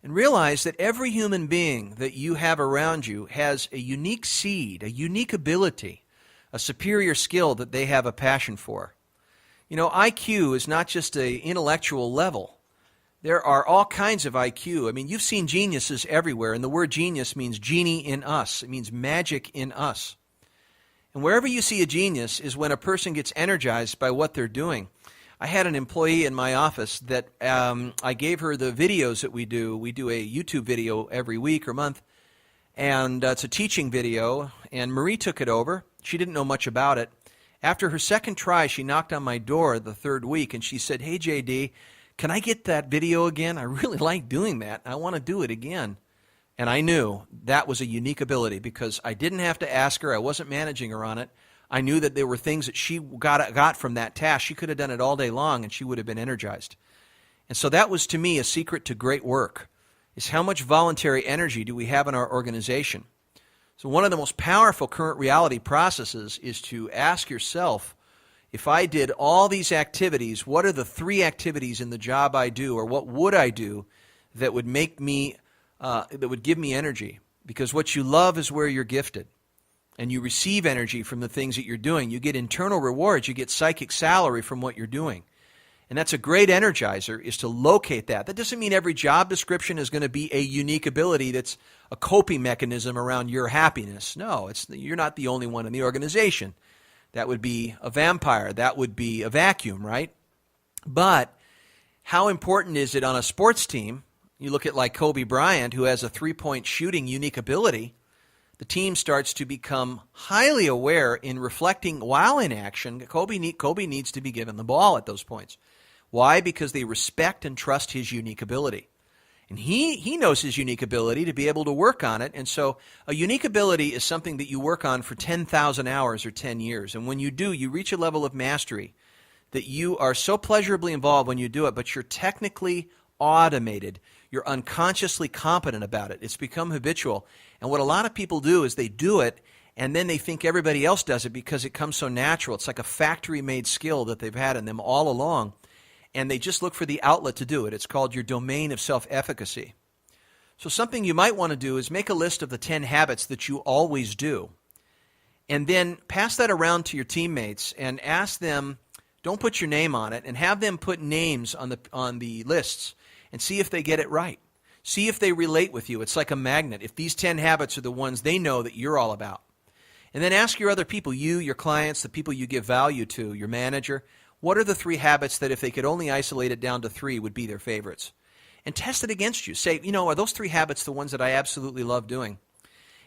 [SPEAKER 1] and realize that every human being that you have around you has a unique seed, a unique ability, a superior skill that they have a passion for. You know, IQ is not just an intellectual level. There are all kinds of IQ. I mean, you've seen geniuses everywhere, and the word genius means genie in us. It means magic in us. And wherever you see a genius is when a person gets energized by what they're doing. I had an employee in my office that I gave her the videos that we do. We do a YouTube video every week or month, and it's a teaching video, and Marie took it over. She didn't know much about it. After her second try, she knocked on my door the third week, and she said, "Hey, JD, can I get that video again? I really like doing that. I want to do it again." And I knew that was a unique ability because I didn't have to ask her. I wasn't managing her on it. I knew that there were things that she got from that task. She could have done it all day long, and she would have been energized. And so that was, to me, a secret to great work, is how much voluntary energy do we have in our organization. So one of the most powerful current reality processes is to ask yourself, if I did all these activities, what are the 3 activities in the job I do, or what would I do that would make me that would give me energy? Because what you love is where you're gifted. And you receive energy from the things that you're doing. You get internal rewards. You get psychic salary from what you're doing. And that's a great energizer, is to locate that. That doesn't mean every job description is going to be a unique ability that's a coping mechanism around your happiness. No, you're not the only one in the organization. That would be a vampire. That would be a vacuum, right? But how important is it on a sports team? You look at like Kobe Bryant, who has a 3-point shooting unique ability. The team starts to become highly aware in reflecting while in action. Kobe needs to be given the ball at those points. Why? Because they respect and trust his unique ability. And he knows his unique ability to be able to work on it. And so a unique ability is something that you work on for 10,000 hours or 10 years. And when you do, you reach a level of mastery that you are so pleasurably involved when you do it, but you're technically automated. You're unconsciously competent about it. It's become habitual. And what a lot of people do is they do it, and then they think everybody else does it because it comes so natural. It's like a factory-made skill that they've had in them all along, and they just look for the outlet to do it. It's called your domain of self-efficacy. So something you might want to do is make a list of the 10 habits that you always do, and then pass that around to your teammates and ask them, don't put your name on it, and have them put names on the lists and see if they get it right. See if they relate with you. It's like a magnet. If these 10 habits are the ones they know that you're all about. And then ask your other people, your clients, the people you give value to, your manager, what are the 3 habits that if they could only isolate it down to 3 would be their favorites? And test it against you. Say, are those 3 habits the ones that I absolutely love doing?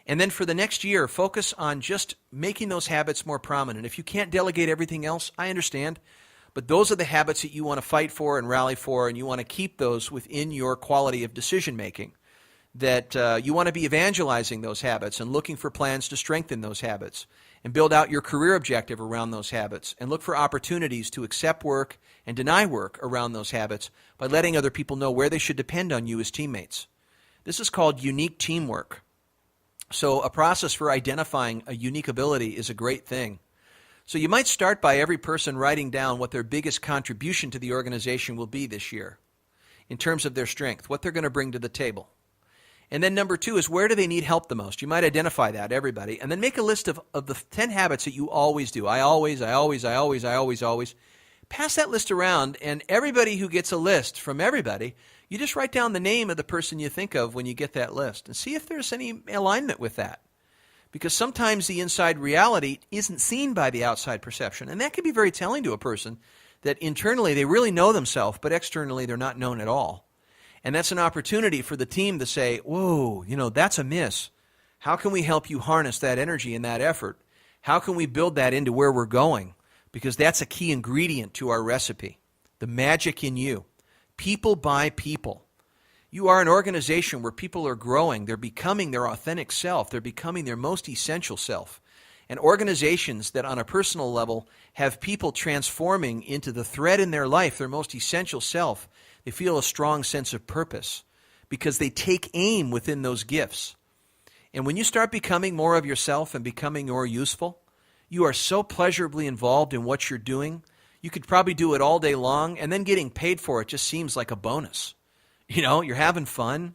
[SPEAKER 1] And then for the next year, focus on just making those habits more prominent. If you can't delegate everything else, I understand. But those are the habits that you want to fight for and rally for, and you want to keep those within your quality of decision-making. That you want to be evangelizing those habits and looking for plans to strengthen those habits and build out your career objective around those habits and look for opportunities to accept work and deny work around those habits by letting other people know where they should depend on you as teammates. This is called unique teamwork. So a process for identifying a unique ability is a great thing. So you might start by every person writing down what their biggest contribution to the organization will be this year in terms of their strength, what they're going to bring to the table. And then number 2 is where do they need help the most? You might identify that, everybody. And then make a list of the 10 habits that you always do. I always. Pass that list around, and everybody who gets a list from everybody You just write down the name of the person you think of when you get that list and see if there's any alignment with that. Because sometimes the inside reality isn't seen by the outside perception. And that can be very telling to a person that internally they really know themselves, but externally they're not known at all. And that's an opportunity for the team to say, whoa, that's a miss. How can we help you harness that energy and that effort? How can we build that into where we're going? Because that's a key ingredient to our recipe. The magic in you. People by people. You are an organization where people are growing. They're becoming their authentic self. They're becoming their most essential self. And organizations that on a personal level have people transforming into the thread in their life, their most essential self, they feel a strong sense of purpose because they take aim within those gifts. And when you start becoming more of yourself and becoming more useful, you are so pleasurably involved in what you're doing. You could probably do it all day long, and then getting paid for it just seems like a bonus. You're having fun.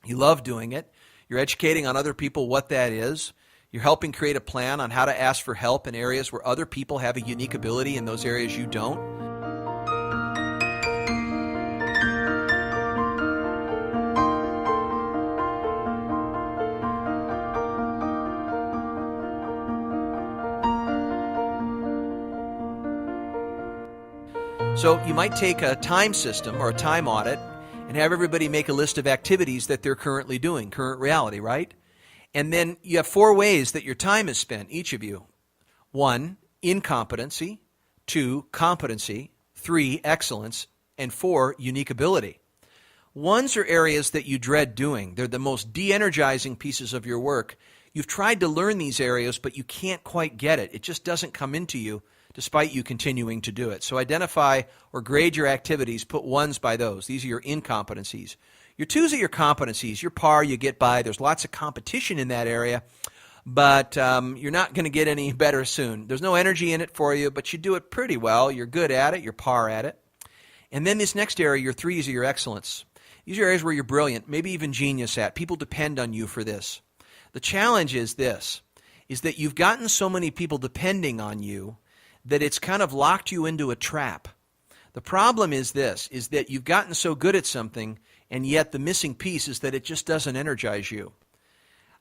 [SPEAKER 1] You love doing it. You're educating on other people what that is. You're helping create a plan on how to ask for help in areas where other people have a unique ability in those areas you don't. So you might take a time system or a time audit and have everybody make a list of activities that they're currently doing, current reality, right? And then you have 4 ways that your time is spent, each of you. 1, incompetency. 2, competency. 3, excellence. And 4, unique ability. Ones are areas that you dread doing. They're the most de-energizing pieces of your work. You've tried to learn these areas, but you can't quite get it. It just doesn't come into you, despite you continuing to do it. So identify or grade your activities, put 1s by those. These are your incompetencies. Your 2s are your competencies, your par, you get by. There's lots of competition in that area, but you're not going to get any better soon. There's no energy in it for you, but you do it pretty well. You're good at it, you're par at it. And then this next area, your 3s are your excellence. These are areas where you're brilliant, maybe even genius at. People depend on you for this. The challenge is this, is that you've gotten so many people depending on you that it's kind of locked you into a trap. The problem is this, is that you've gotten so good at something, and yet the missing piece is that it just doesn't energize you.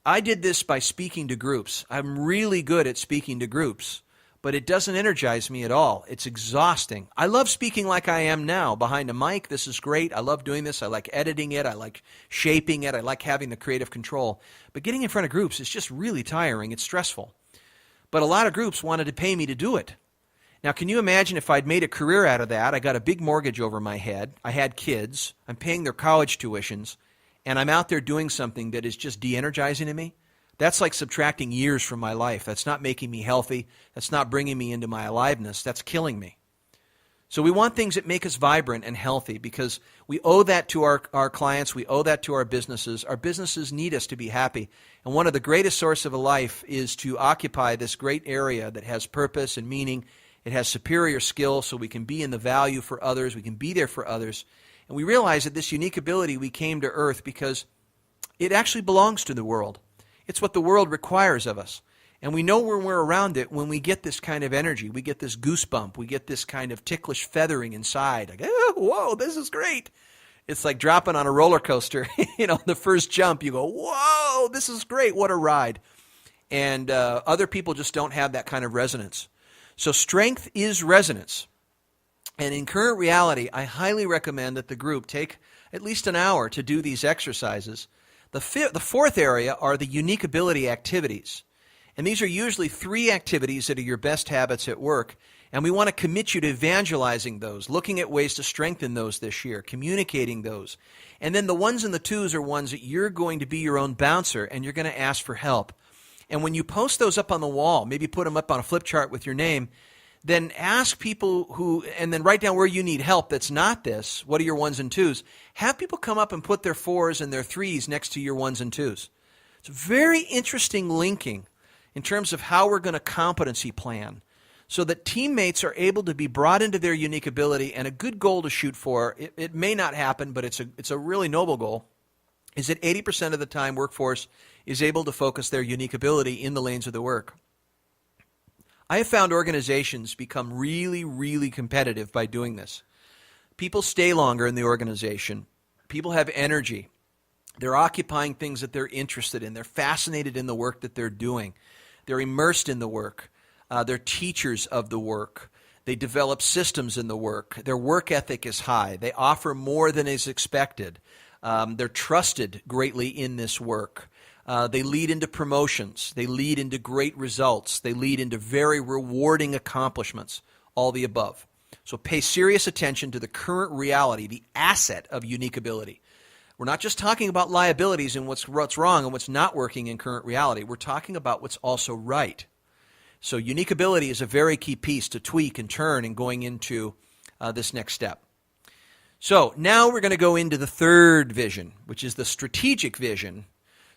[SPEAKER 1] I did this by speaking to groups. I'm really good at speaking to groups, but it doesn't energize me at all. It's exhausting. I love speaking like I am now, behind a mic. This is great. I love doing this. I like editing it. I like shaping it. I like having the creative control. But getting in front of groups is just really tiring. It's stressful. But a lot of groups wanted to pay me to do it. Now, can you imagine if I'd made a career out of that? I got a big mortgage over my head. I had kids. I'm paying their college tuitions. And I'm out there doing something that is just de-energizing to me. That's like subtracting years from my life. That's not making me healthy. That's not bringing me into my aliveness. That's killing me. So we want things that make us vibrant and healthy because we owe that to our clients. We owe that to our businesses. Our businesses need us to be happy. And one of the greatest sources of a life is to occupy this great area that has purpose and meaning. It has superior skill so we can be in the value for others. We can be there for others. And we realize that this unique ability, we came to earth because it actually belongs to the world. It's what the world requires of us. And we know when we're around it, when we get this kind of energy, we get this goosebump, we get this kind of ticklish feathering inside. Like, oh, whoa, this is great. It's like dropping on a roller coaster. The first jump, you go, whoa, this is great. What a ride. And other people just don't have that kind of resonance. So strength is resonance. And in current reality, I highly recommend that the group take at least an hour to do these exercises. The 4th area are the unique ability activities. And these are usually 3 activities that are your best habits at work. And we want to commit you to evangelizing those, looking at ways to strengthen those this year, communicating those. And then the 1s and the 2s are ones that you're going to be your own bouncer and you're going to ask for help. And when you post those up on the wall, maybe put them up on a flip chart with your name, then ask people and then write down where you need help that's not this. What are your 1s and 2s? Have people come up and put their 4s and their 3s next to your 1s and 2s. It's very interesting linking in terms of how we're going to competency plan so that teammates are able to be brought into their unique ability. And a good goal to shoot for, it may not happen, but it's a really noble goal, is that 80% of the time workforce is able to focus their unique ability in the lanes of the work. I have found organizations become really, really competitive by doing this. People stay longer in the organization. People have energy. They're occupying things that they're interested in. They're fascinated in the work that they're doing. They're immersed in the work. They're teachers of the work. They develop systems in the work. Their work ethic is high. They offer more than is expected. They're trusted greatly in this work. They lead into promotions. They lead into great results. They lead into very rewarding accomplishments, all the above. So pay serious attention to the current reality, the asset of unique ability. We're not just talking about liabilities and what's wrong and what's not working in current reality. We're talking about what's also right. So unique ability is a very key piece to tweak and turn in going into this next step. So now we're going to go into the third vision, which is the strategic vision.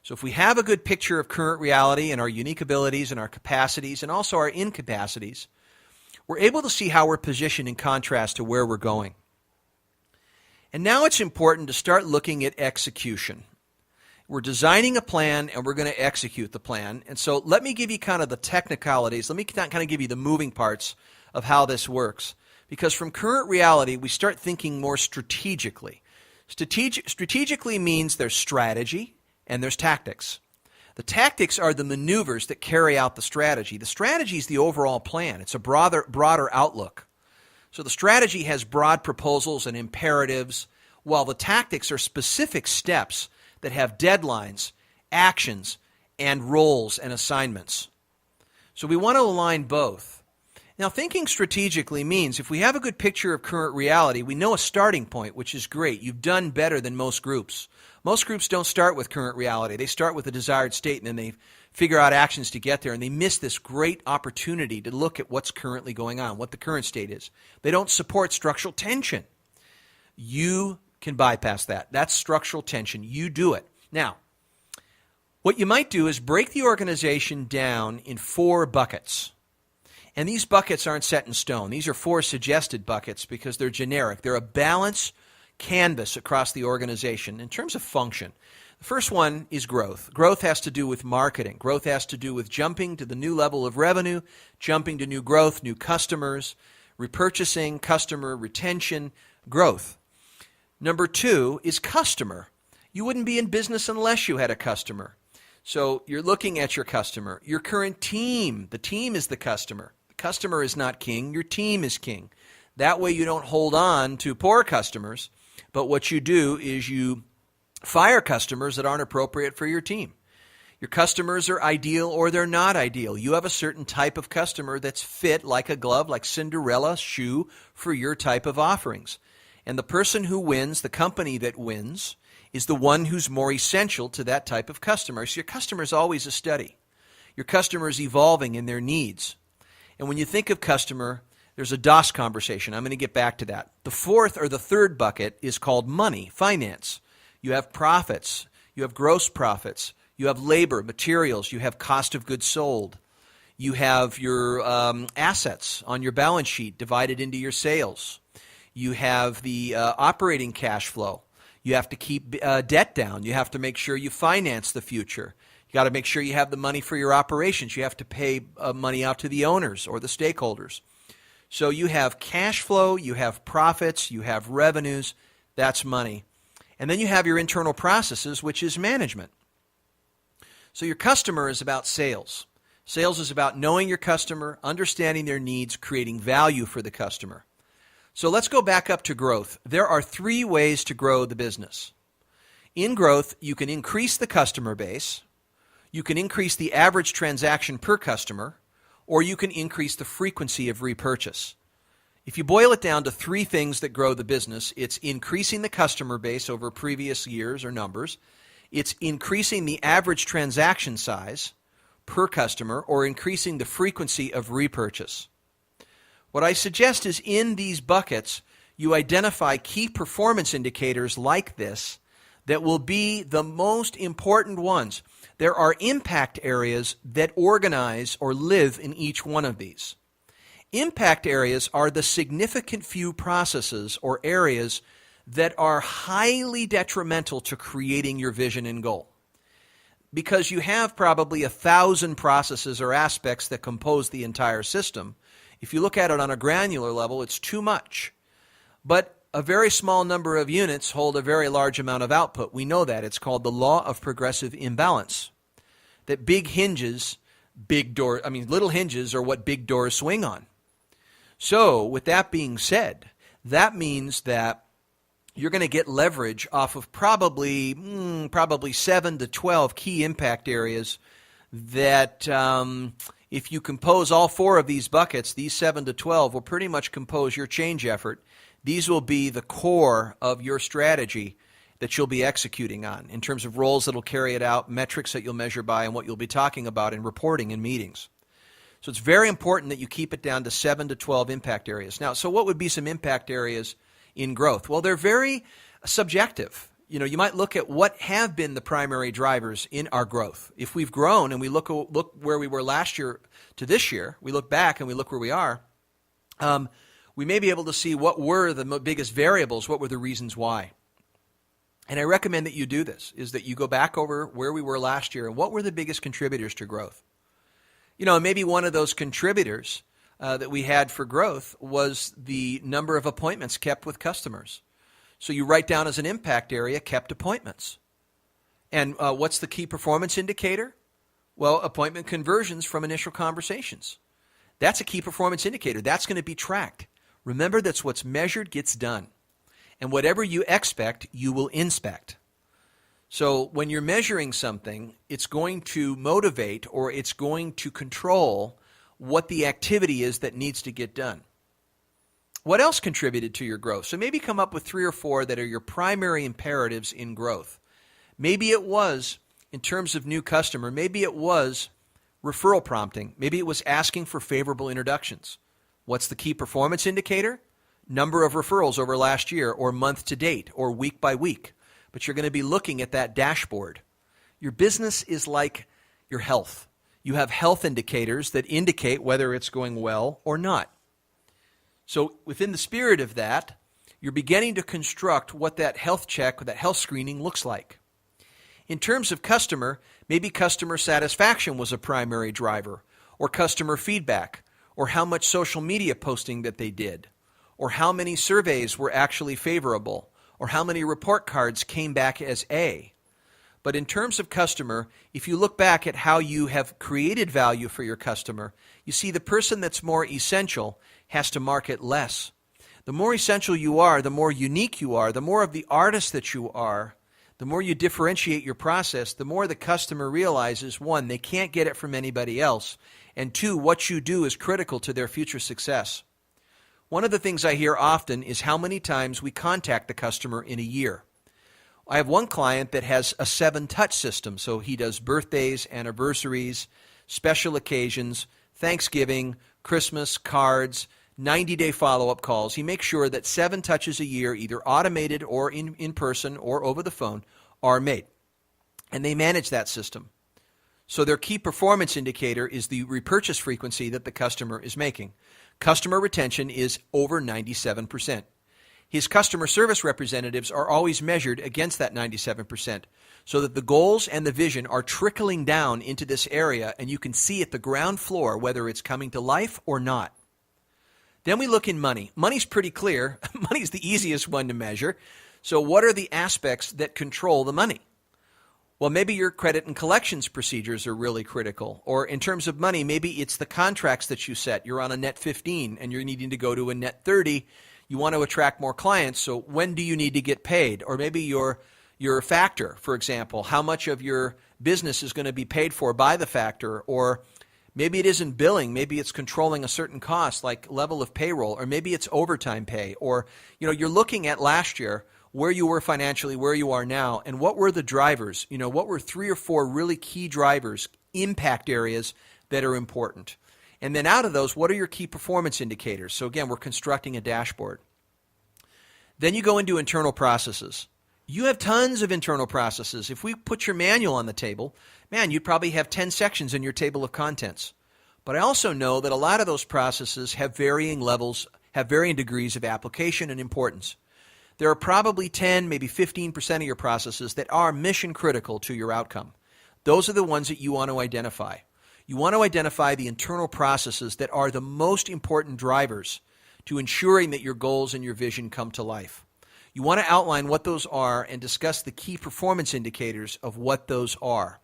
[SPEAKER 1] So if we have a good picture of current reality and our unique abilities and our capacities and also our incapacities, we're able to see how we're positioned in contrast to where we're going. And now it's important to start looking at execution. We're designing a plan and we're going to execute the plan. And so let me give you kind of the technicalities. Let me kind of give you the moving parts of how this works. Because from current reality, we start thinking more strategically. Strategically means there's strategy and there's tactics. The tactics are the maneuvers that carry out the strategy. The strategy is the overall plan. It's a broader outlook. So the strategy has broad proposals and imperatives, while the tactics are specific steps that have deadlines, actions, and roles and assignments. So we want to align both. Now, thinking strategically means if we have a good picture of current reality, we know a starting point, which is great. You've done better than most groups. Most groups don't start with current reality. They start with a desired state, and then they figure out actions to get there, and they miss this great opportunity to look at what's currently going on, what the current state is. They don't support structural tension. You can bypass that. That's structural tension. You do it. Now, what you might do is break the organization down in 4 buckets. And these buckets aren't set in stone. These are 4 suggested buckets because they're generic. They're a balance canvas across the organization in terms of function. The first one is growth. Growth has to do with marketing. Growth has to do with jumping to the new level of revenue, jumping to new growth, new customers, repurchasing, customer retention, growth. Number 2 is customer. You wouldn't be in business unless you had a customer. So you're looking at your customer, your current team. The team is the customer. The customer is not king. Your team is king. That way you don't hold on to poor customers, but what you do is you fire customers that aren't appropriate for your team. Your customers are ideal or they're not ideal. You have a certain type of customer that's fit like a glove, like Cinderella shoe for your type of offerings. And the person who wins, the company that wins, is the one who's more essential to that type of customer. So your customer is always a study. Your customer is evolving in their needs. And when you think of customer, there's a DOS conversation. I'm going to get back to that. The fourth or the third bucket is called money, finance. You have profits. You have gross profits. You have labor, materials. You have cost of goods sold. You have your assets on your balance sheet divided into your sales. You have the operating cash flow. You have to keep debt down. You have to make sure you finance the future. You got to make sure you have the money for your operations. You have to pay money out to the owners or the stakeholders. So you have cash flow, you have profits, you have revenues. That's money. And then you have your internal processes, which is management. So your customer is about sales. Sales is about knowing your customer, understanding their needs, creating value for the customer. So let's go back up to growth. There are 3 ways to grow the business. In growth, you can increase the customer base, you can increase the average transaction per customer, or you can increase the frequency of repurchase. If you boil it down to 3 things that grow the business, it's increasing the customer base over previous years or numbers, it's increasing the average transaction size per customer, or increasing the frequency of repurchase. What I suggest is in these buckets, you identify key performance indicators like this that will be the most important ones. There are impact areas that organize or live in each one of these. Impact areas are the significant few processes or areas that are highly detrimental to creating your vision and goal. Because you have probably 1,000 processes or aspects that compose the entire system. If you look at it on a granular level, it's too much. But a very small number of units hold a very large amount of output. We know that. It's called the law of progressive imbalance. That little hinges are what big doors swing on. So, with that being said, that means that you're going to get leverage off of probably 7 to 12 key impact areas that if you compose all 4 of these buckets, these 7 to 12 will pretty much compose your change effort. These will be the core of your strategy that you'll be executing on in terms of roles that will carry it out, metrics that you'll measure by, and what you'll be talking about in reporting in meetings. So it's very important that you keep it down to 7 to 12 impact areas. Now, so what would be some impact areas in growth? Well, they're very subjective. You might look at what have been the primary drivers in our growth. If we've grown and we look where we were last year to this year, we look back and we look where we are, we may be able to see what were the biggest variables, what were the reasons why. And I recommend that you do this, is that you go back over where we were last year and what were the biggest contributors to growth. Maybe one of those contributors that we had for growth was the number of appointments kept with customers. So you write down as an impact area, kept appointments. And what's the key performance indicator? Well, appointment conversions from initial conversations. That's a key performance indicator. That's going to be tracked. Remember, that's what's measured gets done. And whatever you expect, you will inspect. So when you're measuring something, it's going to motivate or it's going to control what the activity is that needs to get done. What else contributed to your growth? So maybe come up with 3 or 4 that are your primary imperatives in growth. Maybe it was, in terms of new customer, maybe it was referral prompting. Maybe it was asking for favorable introductions. What's the key performance indicator? Number of referrals over last year, or month to date, or week by week. But you're going to be looking at that dashboard. Your business is like your health. You have health indicators that indicate whether it's going well or not. So within the spirit of that, you're beginning to construct what that health check, that health screening looks like. In terms of customer, maybe customer satisfaction was a primary driver, or customer feedback, or how much social media posting that they did, or how many surveys were actually favorable, or how many report cards came back as A. But in terms of customer, if you look back at how you have created value for your customer, you see the person that's more essential has to market less. The more essential you are, the more unique you are, the more of the artist that you are, the more you differentiate your process, the more the customer realizes, 1, they can't get it from anybody else, and 2, what you do is critical to their future success. One of the things I hear often is how many times we contact the customer in a year. I have one client that has a 7-touch system, so he does birthdays, anniversaries, special occasions, Thanksgiving, Christmas, cards, 90-day follow-up calls. He makes sure that 7 touches a year, either automated or in person or over the phone, are made. And they manage that system. So their key performance indicator is the repurchase frequency that the customer is making. Customer retention is over 97%. His customer service representatives are always measured against that 97%, so that the goals and the vision are trickling down into this area, and you can see at the ground floor whether it's coming to life or not. Then we look in money. Money's pretty clear. Money's the easiest one to measure. So what are the aspects that control the money? Well, maybe your credit and collections procedures are really critical. Or in terms of money, maybe it's the contracts that you set. You're on a net 15 and you're needing to go to a net 30. You want to attract more clients, so when do you need to get paid? Or maybe your factor, for example, how much of your business is going to be paid for by the factor? Or maybe it isn't billing, maybe it's controlling a certain cost like level of payroll, or maybe it's overtime pay. Or you're looking at last year, where you were financially, where you are now, and what were the drivers? What were 3 or 4 really key drivers, impact areas that are important? And then out of those, what are your key performance indicators? So again, we're constructing a dashboard. Then you go into internal processes. You have tons of internal processes. If we put your manual on the table, man, you'd probably have 10 sections in your table of contents. But I also know that a lot of those processes have varying levels, have varying degrees of application and importance. There are probably 10, maybe 15% of your processes that are mission critical to your outcome. Those are the ones that you want to identify. You want to identify the internal processes that are the most important drivers to ensuring that your goals and your vision come to life. You want to outline what those are and discuss the key performance indicators of what those are.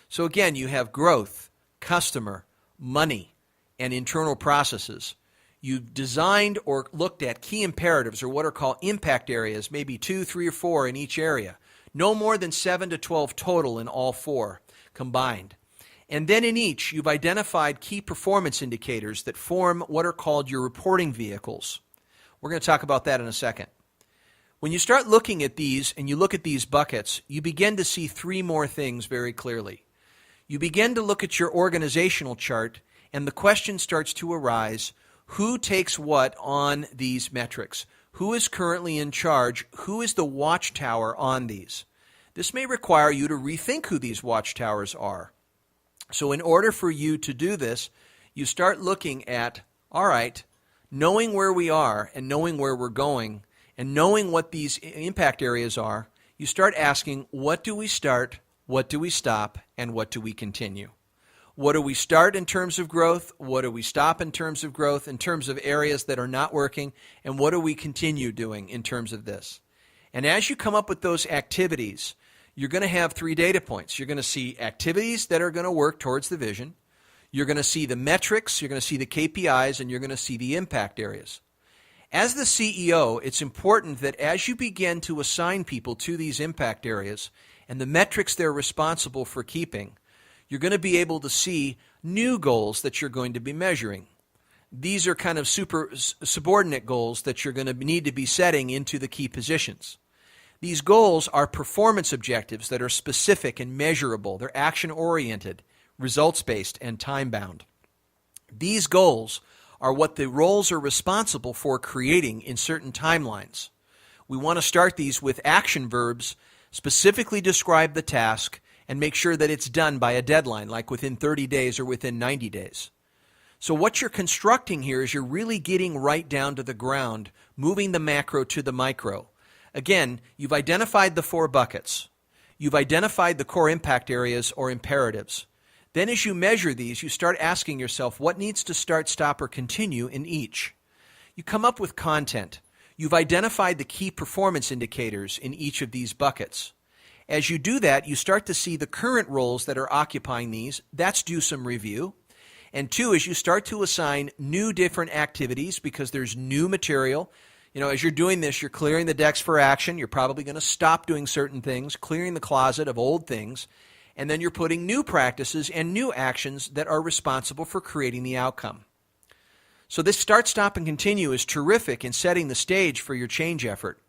[SPEAKER 1] So again, you have growth, customer, money, and internal processes. You've designed or looked at key imperatives, or what are called impact areas, maybe 2, 3, or 4 in each area. No more than 7 to 12 total in all 4 combined. And then in each, you've identified key performance indicators that form what are called your reporting vehicles. We're going to talk about that in a second. When you start looking at these and you look at these buckets, you begin to see 3 more things very clearly. You begin to look at your organizational chart, and the question starts to arise, who takes what on these metrics? Who is currently in charge? Who is the watchtower on these? This may require you to rethink who these watchtowers are. So in order for you to do this, you start looking at, all right, knowing where we are and knowing where we're going and knowing what these impact areas are, you start asking, what do we start, what do we stop, and what do we continue? What do we start in terms of growth? What do we stop in terms of growth, in terms of areas that are not working? And what do we continue doing in terms of this? And as you come up with those activities, you're going to have 3 data points. You're going to see activities that are going to work towards the vision. You're going to see the metrics, you're going to see the KPIs, and you're going to see the impact areas. As the CEO, it's important that as you begin to assign people to these impact areas and the metrics they're responsible for keeping, you're going to be able to see new goals that you're going to be measuring. These are kind of subordinate goals that you're going to need to be setting into the key positions. These goals are performance objectives that are specific and measurable. They're action-oriented, results-based, and time-bound. These goals are what the roles are responsible for creating in certain timelines. We want to start these with action verbs, specifically describe the task, and make sure that it's done by a deadline, like within 30 days or within 90 days. So what you're constructing here is you're really getting right down to the ground, moving the macro to the micro. Again, you've identified the 4 buckets. You've identified the core impact areas or imperatives. Then as you measure these, you start asking yourself what needs to start, stop, or continue in each. You come up with content. You've identified the key performance indicators in each of these buckets. As you do that, you start to see the current roles that are occupying these. That's do some review. And 2, as you start to assign new different activities because there's new material. As you're doing this, you're clearing the decks for action. You're probably going to stop doing certain things, clearing the closet of old things. And then you're putting new practices and new actions that are responsible for creating the outcome. So this start, stop, and continue is terrific in setting the stage for your change effort.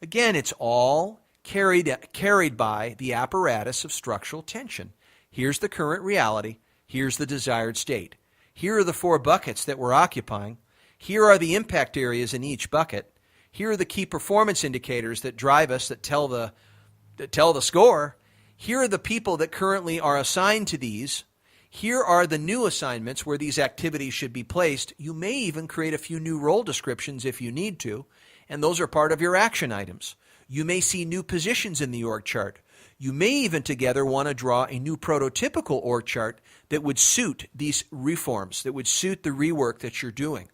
[SPEAKER 1] Again, it's all carried by the apparatus of structural tension. Here's the current reality. Here's the desired state. Here are the 4 buckets that we're occupying. Here are the impact areas in each bucket. Here are the key performance indicators that drive us, that tell the score. Here are the people that currently are assigned to these. Here are the new assignments where these activities should be placed. You may even create a few new role descriptions if you need to, and those are part of your action items. You may see new positions in the org chart. You may even together want to draw a new prototypical org chart that would suit these reforms, that would suit the rework that you're doing.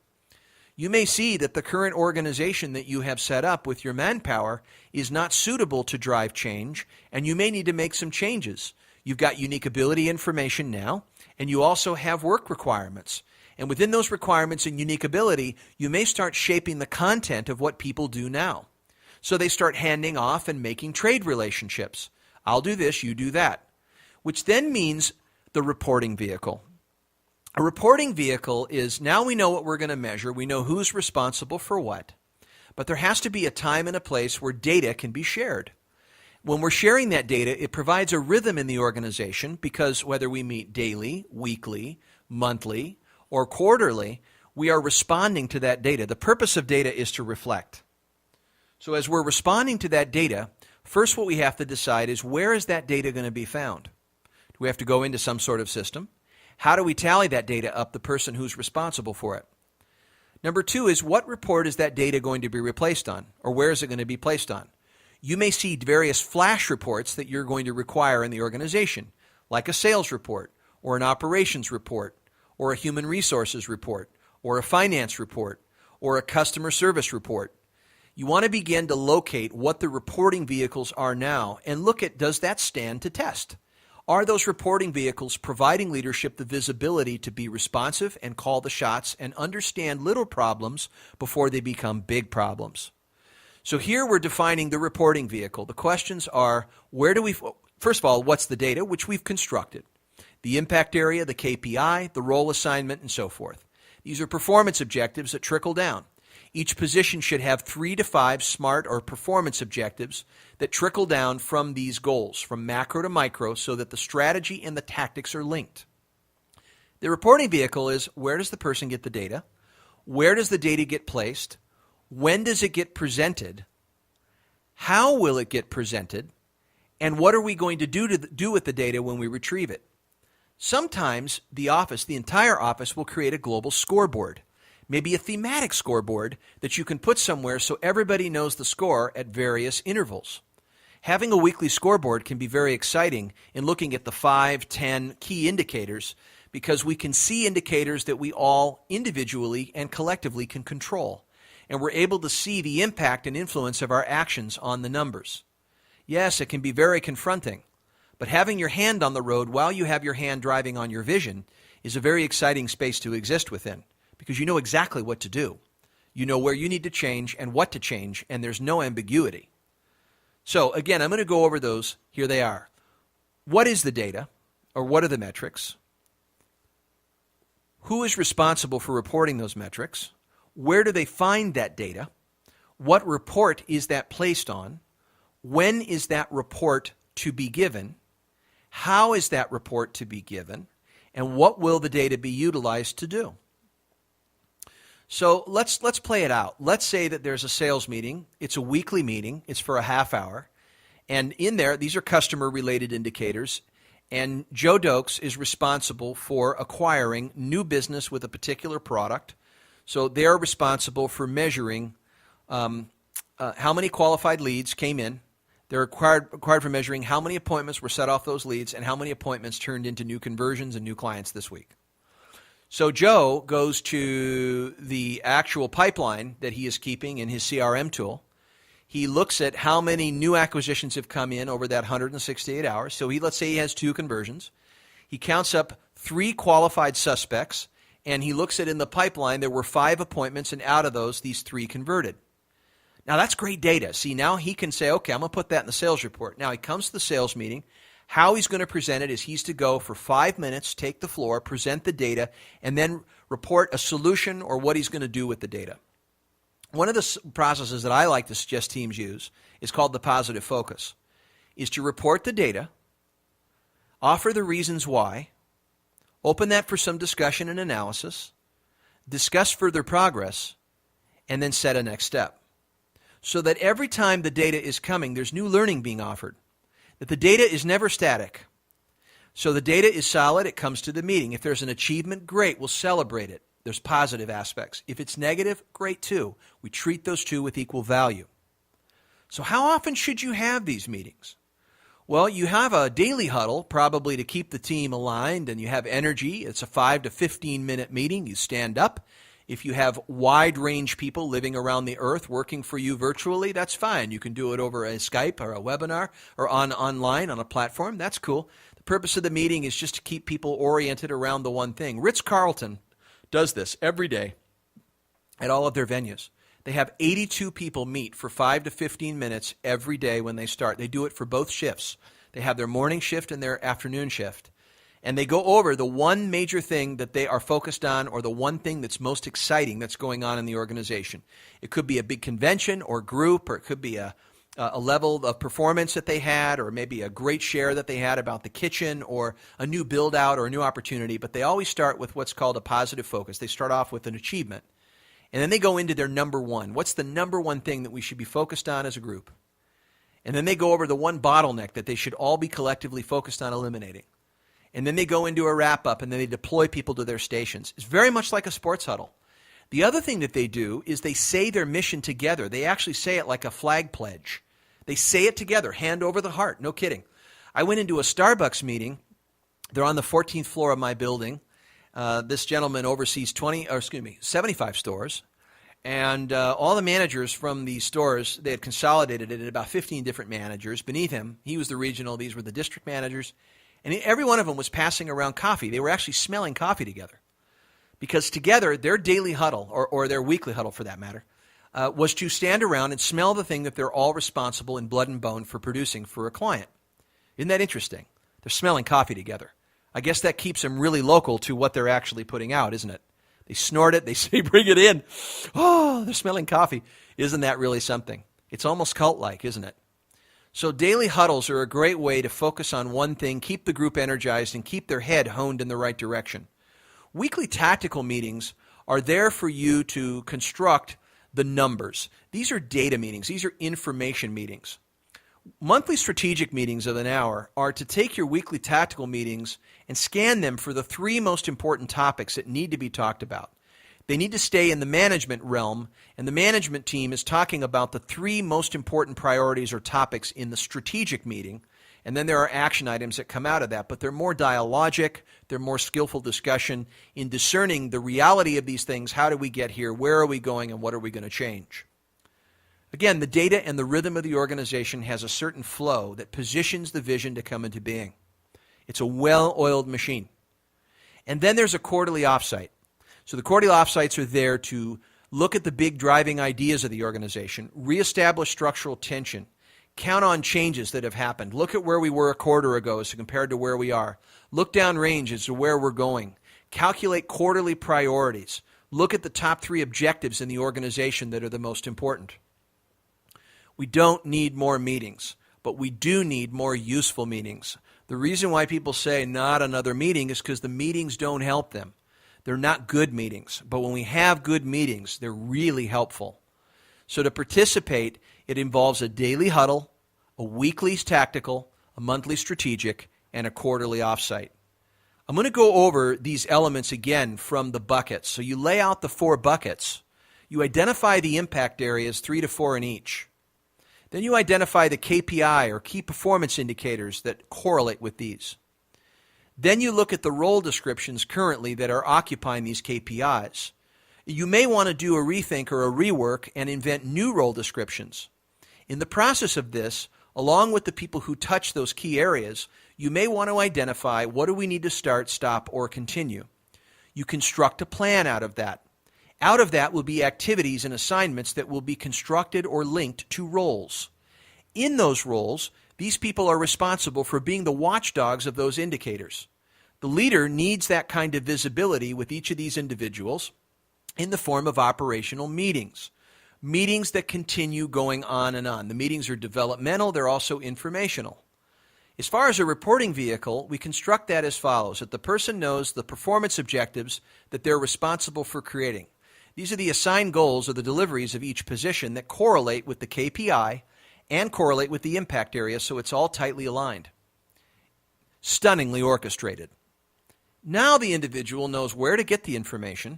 [SPEAKER 1] You may see that the current organization that you have set up with your manpower is not suitable to drive change, and you may need to make some changes. You've got unique ability information now, and you also have work requirements. And within those requirements and unique ability, you may start shaping the content of what people do now. So they start handing off and making trade relationships. I'll do this, you do that. Which then means the reporting vehicle. A reporting vehicle is, now we know what we're going to measure, we know who's responsible for what, but there has to be a time and a place where data can be shared. When we're sharing that data, it provides a rhythm in the organization because whether we meet daily, weekly, monthly, or quarterly, we are responding to that data. The purpose of data is to reflect. So as we're responding to that data, first what we have to decide is, where is that data going to be found? Do we have to go into some sort of system? How do we tally that data up, the person who's responsible for it? Number 2 is, what report is that data going to be replaced on, or where is it going to be placed on? You may see various flash reports that you're going to require in the organization, like a sales report, or an operations report, or a human resources report, or a finance report, or a customer service report. You want to begin to locate what the reporting vehicles are now and look at, does that stand to test? Are those reporting vehicles providing leadership the visibility to be responsive and call the shots and understand little problems before they become big problems? So here we're defining the reporting vehicle. The questions are, first of all, what's the data, which we've constructed? The impact area, the KPI, the role assignment, and so forth. These are performance objectives that trickle down. Each position should have 3 to 5 SMART or performance objectives that trickle down from these goals, from macro to micro, so that the strategy and the tactics are linked. The reporting vehicle is, where does the person get the data? Where does the data get placed? When does it get presented? How will it get presented? And what are we going to do with the data when we retrieve it? Sometimes the entire office will create a global scoreboard, maybe a thematic scoreboard that you can put somewhere so everybody knows the score at various intervals. Having a weekly scoreboard can be very exciting in looking at the 5, 10 key indicators, because we can see indicators that we all individually and collectively can control. And we're able to see the impact and influence of our actions on the numbers. Yes, it can be very confronting, but having your hand on the road while you have your hand driving on your vision is a very exciting space to exist within, because you know exactly what to do. You know where you need to change and what to change, and there's no ambiguity. So again, I'm going to go over those. Here they are. What is the data, or what are the metrics? Who is responsible for reporting those metrics? Where do they find that data? What report is that placed on? When is that report to be given? How is that report to be given? And what will the data be utilized to do? So let's play it out. Let's say that there's a sales meeting. It's a weekly meeting. It's for a half hour. And in there, these are customer-related indicators. And Joe Dokes is responsible for acquiring new business with a particular product. So they're responsible for measuring how many qualified leads came in. They're required for measuring how many appointments were set off those leads and how many appointments turned into new conversions and new clients this week. So Joe goes to the actual pipeline that he is keeping in his CRM tool. He looks at how many new acquisitions have come in over that 168 hours. So let's say he has 2 conversions. He counts up 3 qualified suspects, and he looks at in the pipeline there were 5 appointments, and out of those, these 3 converted. Now that's great data. See, now he can say, okay, I'm going to put that in the sales report. Now he comes to the sales meeting. How he's going to present it is he's to go for 5 minutes, take the floor, present the data, and then report a solution or what he's going to do with the data. One of the processes that I like to suggest teams use is called the positive focus, is to report the data, offer the reasons why, open that for some discussion and analysis, discuss further progress, and then set a next step. So that every time the data is coming, there's new learning being offered. That the data is never static. So the data is solid, it comes to the meeting. If there's an achievement, great, we'll celebrate it. There's positive aspects. If it's negative, great too. We treat those two with equal value. So how often should you have these meetings? Well, you have a daily huddle, probably to keep the team aligned, and you have energy. It's a 5 to 15-minute meeting. You stand up. If you have wide-range people living around the earth working for you virtually, that's fine. You can do it over a Skype or a webinar or online on a platform. That's cool. The purpose of the meeting is just to keep people oriented around the one thing. Ritz-Carlton does this every day at all of their venues. They have 82 people meet for 5 to 15 minutes every day when they start. They do it for both shifts. They have their morning shift and their afternoon shift. And they go over the one major thing that they are focused on, or the one thing that's most exciting that's going on in the organization. It could be a big convention or group, or it could be a level of performance that they had, or maybe a great share that they had about the kitchen, or a new build out or a new opportunity. But they always start with what's called a positive focus. They start off with an achievement. And then they go into their number one. What's the number one thing that we should be focused on as a group? And then they go over the one bottleneck that they should all be collectively focused on eliminating. And then they go into a wrap-up, and then they deploy people to their stations. It's very much like a sports huddle. The other thing that they do is they say their mission together. They actually say it like a flag pledge. They say it together, hand over the heart, no kidding. I went into a Starbucks meeting. They're on the 14th floor of my building. This gentleman oversees 75 stores. And all the managers from these stores, they had consolidated it at about 15 different managers. Beneath him, he was the regional, these were the district managers. And every one of them was passing around coffee. They were actually smelling coffee together. Because together, their daily huddle, or their weekly huddle for that matter, was to stand around and smell the thing that they're all responsible in blood and bone for producing for a client. Isn't that interesting? They're smelling coffee together. I guess that keeps them really local to what they're actually putting out, isn't it? They snort it. They say, bring it in. Oh, they're smelling coffee. Isn't that really something? It's almost cult-like, isn't it? So daily huddles are a great way to focus on one thing, keep the group energized, and keep their head honed in the right direction. Weekly tactical meetings are there for you to construct the numbers. These are data meetings. These are information meetings. Monthly strategic meetings of an hour are to take your weekly tactical meetings and scan them for the 3 most important topics that need to be talked about. They need to stay in the management realm, and the management team is talking about the 3 most important priorities or topics in the strategic meeting, and then there are action items that come out of that, but they're more dialogic, they're more skillful discussion in discerning the reality of these things. How do we get here? Where are we going? And what are we going to change? Again, the data and the rhythm of the organization has a certain flow that positions the vision to come into being. It's a well-oiled machine. And then there's a quarterly offsite. So the quarterly offsites are there to look at the big driving ideas of the organization, reestablish structural tension, count on changes that have happened, look at where we were a quarter ago as compared to where we are, look downrange as to where we're going, calculate quarterly priorities, look at the top 3 objectives in the organization that are the most important. We don't need more meetings, but we do need more useful meetings. The reason why people say not another meeting is because the meetings don't help them. They're not good meetings, but when we have good meetings, they're really helpful. So to participate, it involves a daily huddle, a weekly tactical, a monthly strategic, and a quarterly offsite. I'm going to go over these elements again from the buckets. So you lay out the 4 buckets. You identify the impact areas, 3 to 4 in each. Then you identify the KPI or key performance indicators that correlate with these. Then you look at the role descriptions currently that are occupying these KPIs. You may want to do a rethink or a rework and invent new role descriptions. In the process of this, along with the people who touch those key areas, you may want to identify what do we need to start, stop, or continue. You construct a plan out of that. Out of that will be activities and assignments that will be constructed or linked to roles. In those roles, these people are responsible for being the watchdogs of those indicators. The leader needs that kind of visibility with each of these individuals in the form of operational meetings. Meetings that continue going on and on. The meetings are developmental, they're also informational. As far as a reporting vehicle, we construct that as follows, that the person knows the performance objectives that they're responsible for creating. These are the assigned goals or the deliveries of each position that correlate with the KPI and correlate with the impact area, so it's all tightly aligned. Stunningly orchestrated. Now the individual knows where to get the information,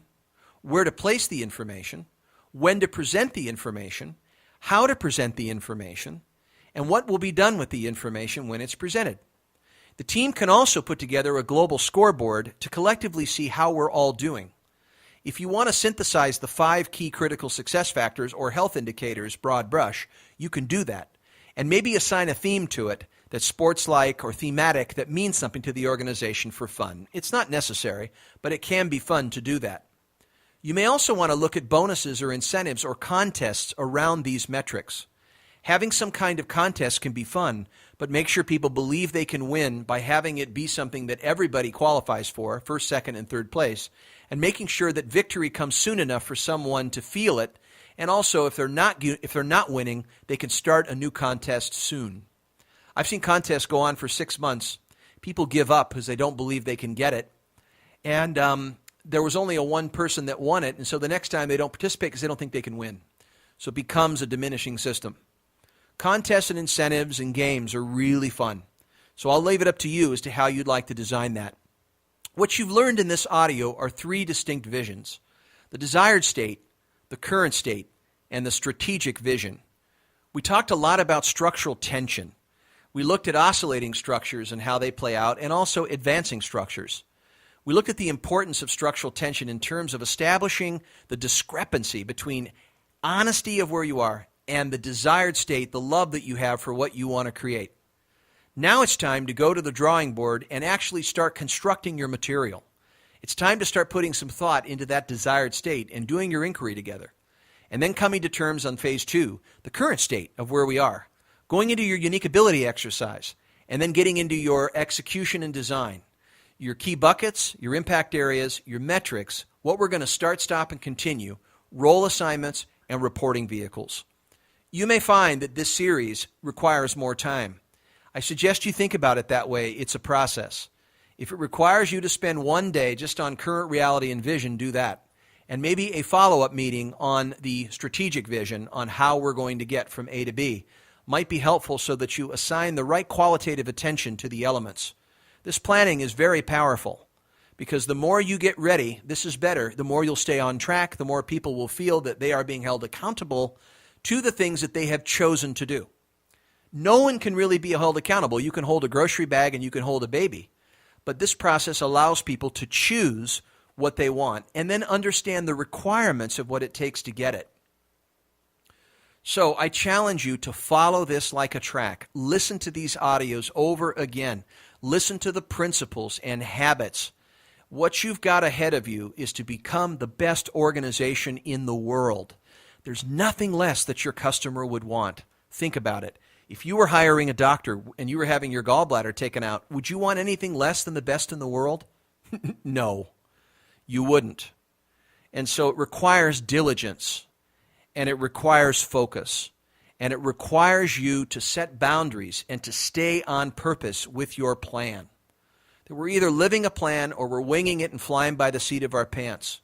[SPEAKER 1] where to place the information, when to present the information, how to present the information, and what will be done with the information when it's presented. The team can also put together a global scoreboard to collectively see how we're all doing. If you want to synthesize the 5 key critical success factors or health indicators, broad brush, you can do that. And maybe assign a theme to it that's sports-like or thematic that means something to the organization for fun. It's not necessary, but it can be fun to do that. You may also want to look at bonuses or incentives or contests around these metrics. Having some kind of contest can be fun, but make sure people believe they can win by having it be something that everybody qualifies for, first, second, and third place, and making sure that victory comes soon enough for someone to feel it, and also if they're not winning, they can start a new contest soon. I've seen contests go on for 6 months. People give up because they don't believe they can get it, and there was only one person that won it, and so the next time they don't participate because they don't think they can win. So it becomes a diminishing system. Contests and incentives and games are really fun. So I'll leave it up to you as to how you'd like to design that. What you've learned in this audio are 3 distinct visions: the desired state, the current state, and the strategic vision. We talked a lot about structural tension. We looked at oscillating structures and how they play out, and also advancing structures. We looked at the importance of structural tension in terms of establishing the discrepancy between honesty of where you are and the desired state, the love that you have for what you want to create. Now it's time to go to the drawing board and actually start constructing your material. It's time to start putting some thought into that desired state and doing your inquiry together. And then coming to terms on phase 2, the current state of where we are. Going into your unique ability exercise, and then getting into your execution and design. Your key buckets, your impact areas, your metrics, what we're going to start, stop, and continue, role assignments, and reporting vehicles. You may find that this series requires more time. I suggest you think about it that way. It's a process. If it requires you to spend one day just on current reality and vision, do that. And maybe a follow-up meeting on the strategic vision on how we're going to get from A to B might be helpful so that you assign the right qualitative attention to the elements. This planning is very powerful because the more you get ready, this is better, the more you'll stay on track, the more people will feel that they are being held accountable to the things that they have chosen to do. No one can really be held accountable. You can hold a grocery bag and you can hold a baby. But this process allows people to choose what they want and then understand the requirements of what it takes to get it. So I challenge you to follow this like a track. Listen to these audios over again. Listen to the principles and habits. What you've got ahead of you is to become the best organization in the world. There's nothing less that your customer would want. Think about it. If you were hiring a doctor and you were having your gallbladder taken out, would you want anything less than the best in the world? No, you wouldn't. And so it requires diligence, and it requires focus, and it requires you to set boundaries and to stay on purpose with your plan. That we're either living a plan or we're winging it and flying by the seat of our pants.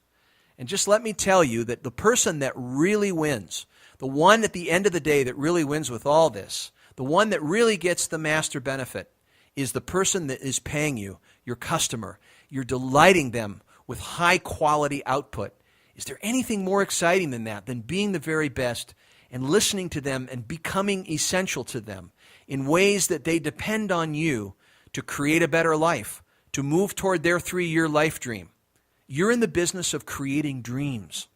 [SPEAKER 1] And just let me tell you that the person that really wins, the one at the end of the day that really wins with all this, the one that really gets the master benefit, is the person that is paying you, your customer. You're delighting them with high quality output. Is there anything more exciting than that, than being the very best and listening to them and becoming essential to them in ways that they depend on you to create a better life, to move toward their 3-year life dream? You're in the business of creating dreams.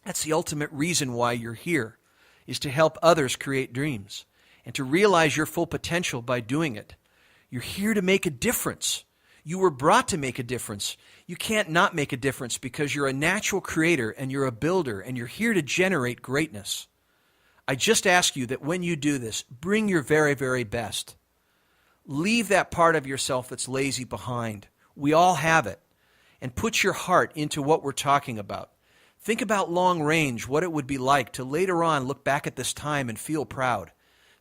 [SPEAKER 1] That's the ultimate reason why you're here, is to help others create dreams and to realize your full potential by doing it. You're here to make a difference. You were brought to make a difference. You can't not make a difference because you're a natural creator and you're a builder and you're here to generate greatness. I just ask you that when you do this, bring your very, very best. Leave that part of yourself that's lazy behind. We all have it. And put your heart into what we're talking about. Think about long range, what it would be like to later on look back at this time and feel proud.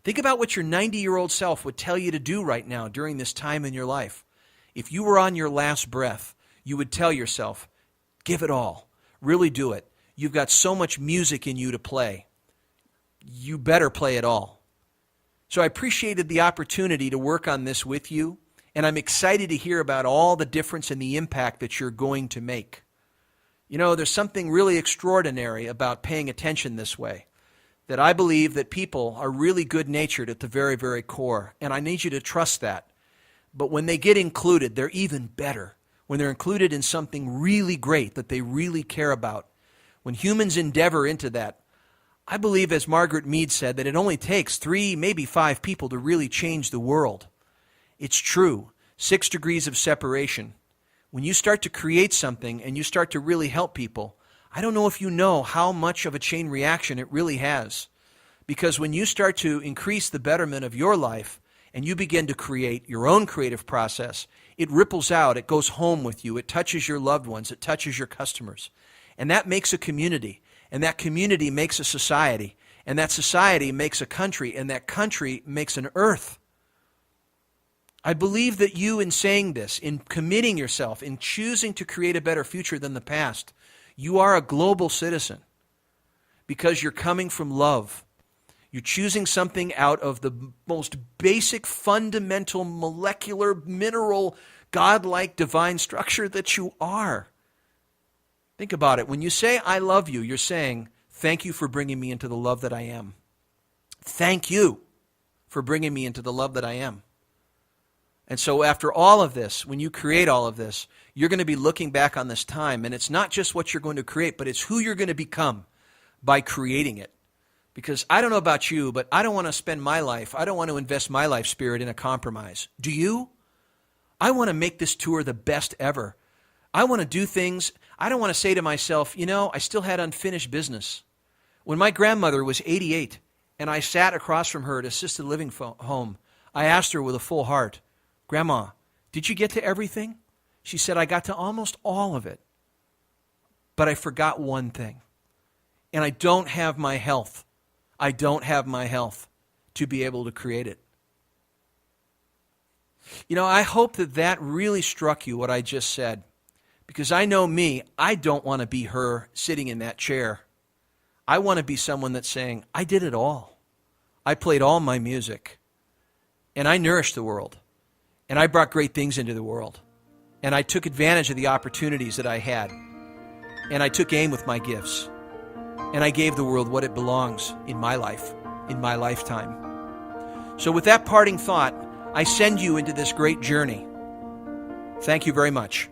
[SPEAKER 1] Think about what your 90-year-old self would tell you to do right now during this time in your life. If you were on your last breath, you would tell yourself, give it all. Really do it. You've got so much music in you to play. You better play it all. So I appreciated the opportunity to work on this with you, and I'm excited to hear about all the difference and the impact that you're going to make. You know, there's something really extraordinary about paying attention this way, that I believe that people are really good-natured at the very, very core, and I need you to trust that. But when they get included, they're even better. When they're included in something really great that they really care about. When humans endeavor into that, I believe, as Margaret Mead said, that it only takes 3, maybe 5 people to really change the world. It's true. 6 degrees of separation. When you start to create something and you start to really help people, I don't know if you know how much of a chain reaction it really has. Because when you start to increase the betterment of your life and you begin to create your own creative process, it ripples out, it goes home with you, it touches your loved ones, it touches your customers. And that makes a community, and that community makes a society, and that society makes a country, and that country makes an earth. I believe that you, in saying this, in committing yourself, in choosing to create a better future than the past, you are a global citizen because you're coming from love. You're choosing something out of the most basic, fundamental, molecular, mineral, godlike, divine structure that you are. Think about it. When you say, I love you, you're saying, thank you for bringing me into the love that I am. Thank you for bringing me into the love that I am. And so after all of this, when you create all of this, you're going to be looking back on this time, and it's not just what you're going to create, but it's who you're going to become by creating it. Because I don't know about you, but I don't want to spend my life, I don't want to invest my life spirit in a compromise. Do you? I want to make this tour the best ever. I want to do things. I don't want to say to myself, I still had unfinished business. When my grandmother was 88 and I sat across from her at assisted living home, I asked her with a full heart, Grandma, did you get to everything? She said, I got to almost all of it, but I forgot one thing. And I don't have my health. I don't have my health to be able to create it. I hope that really struck you, what I just said. Because I know me, I don't want to be her sitting in that chair. I want to be someone that's saying, I did it all. I played all my music. And I nourished the world. And I brought great things into the world. And I took advantage of the opportunities that I had. And I took aim with my gifts. And I gave the world what it belongs in my life, in my lifetime. So with that parting thought, I send you into this great journey. Thank you very much.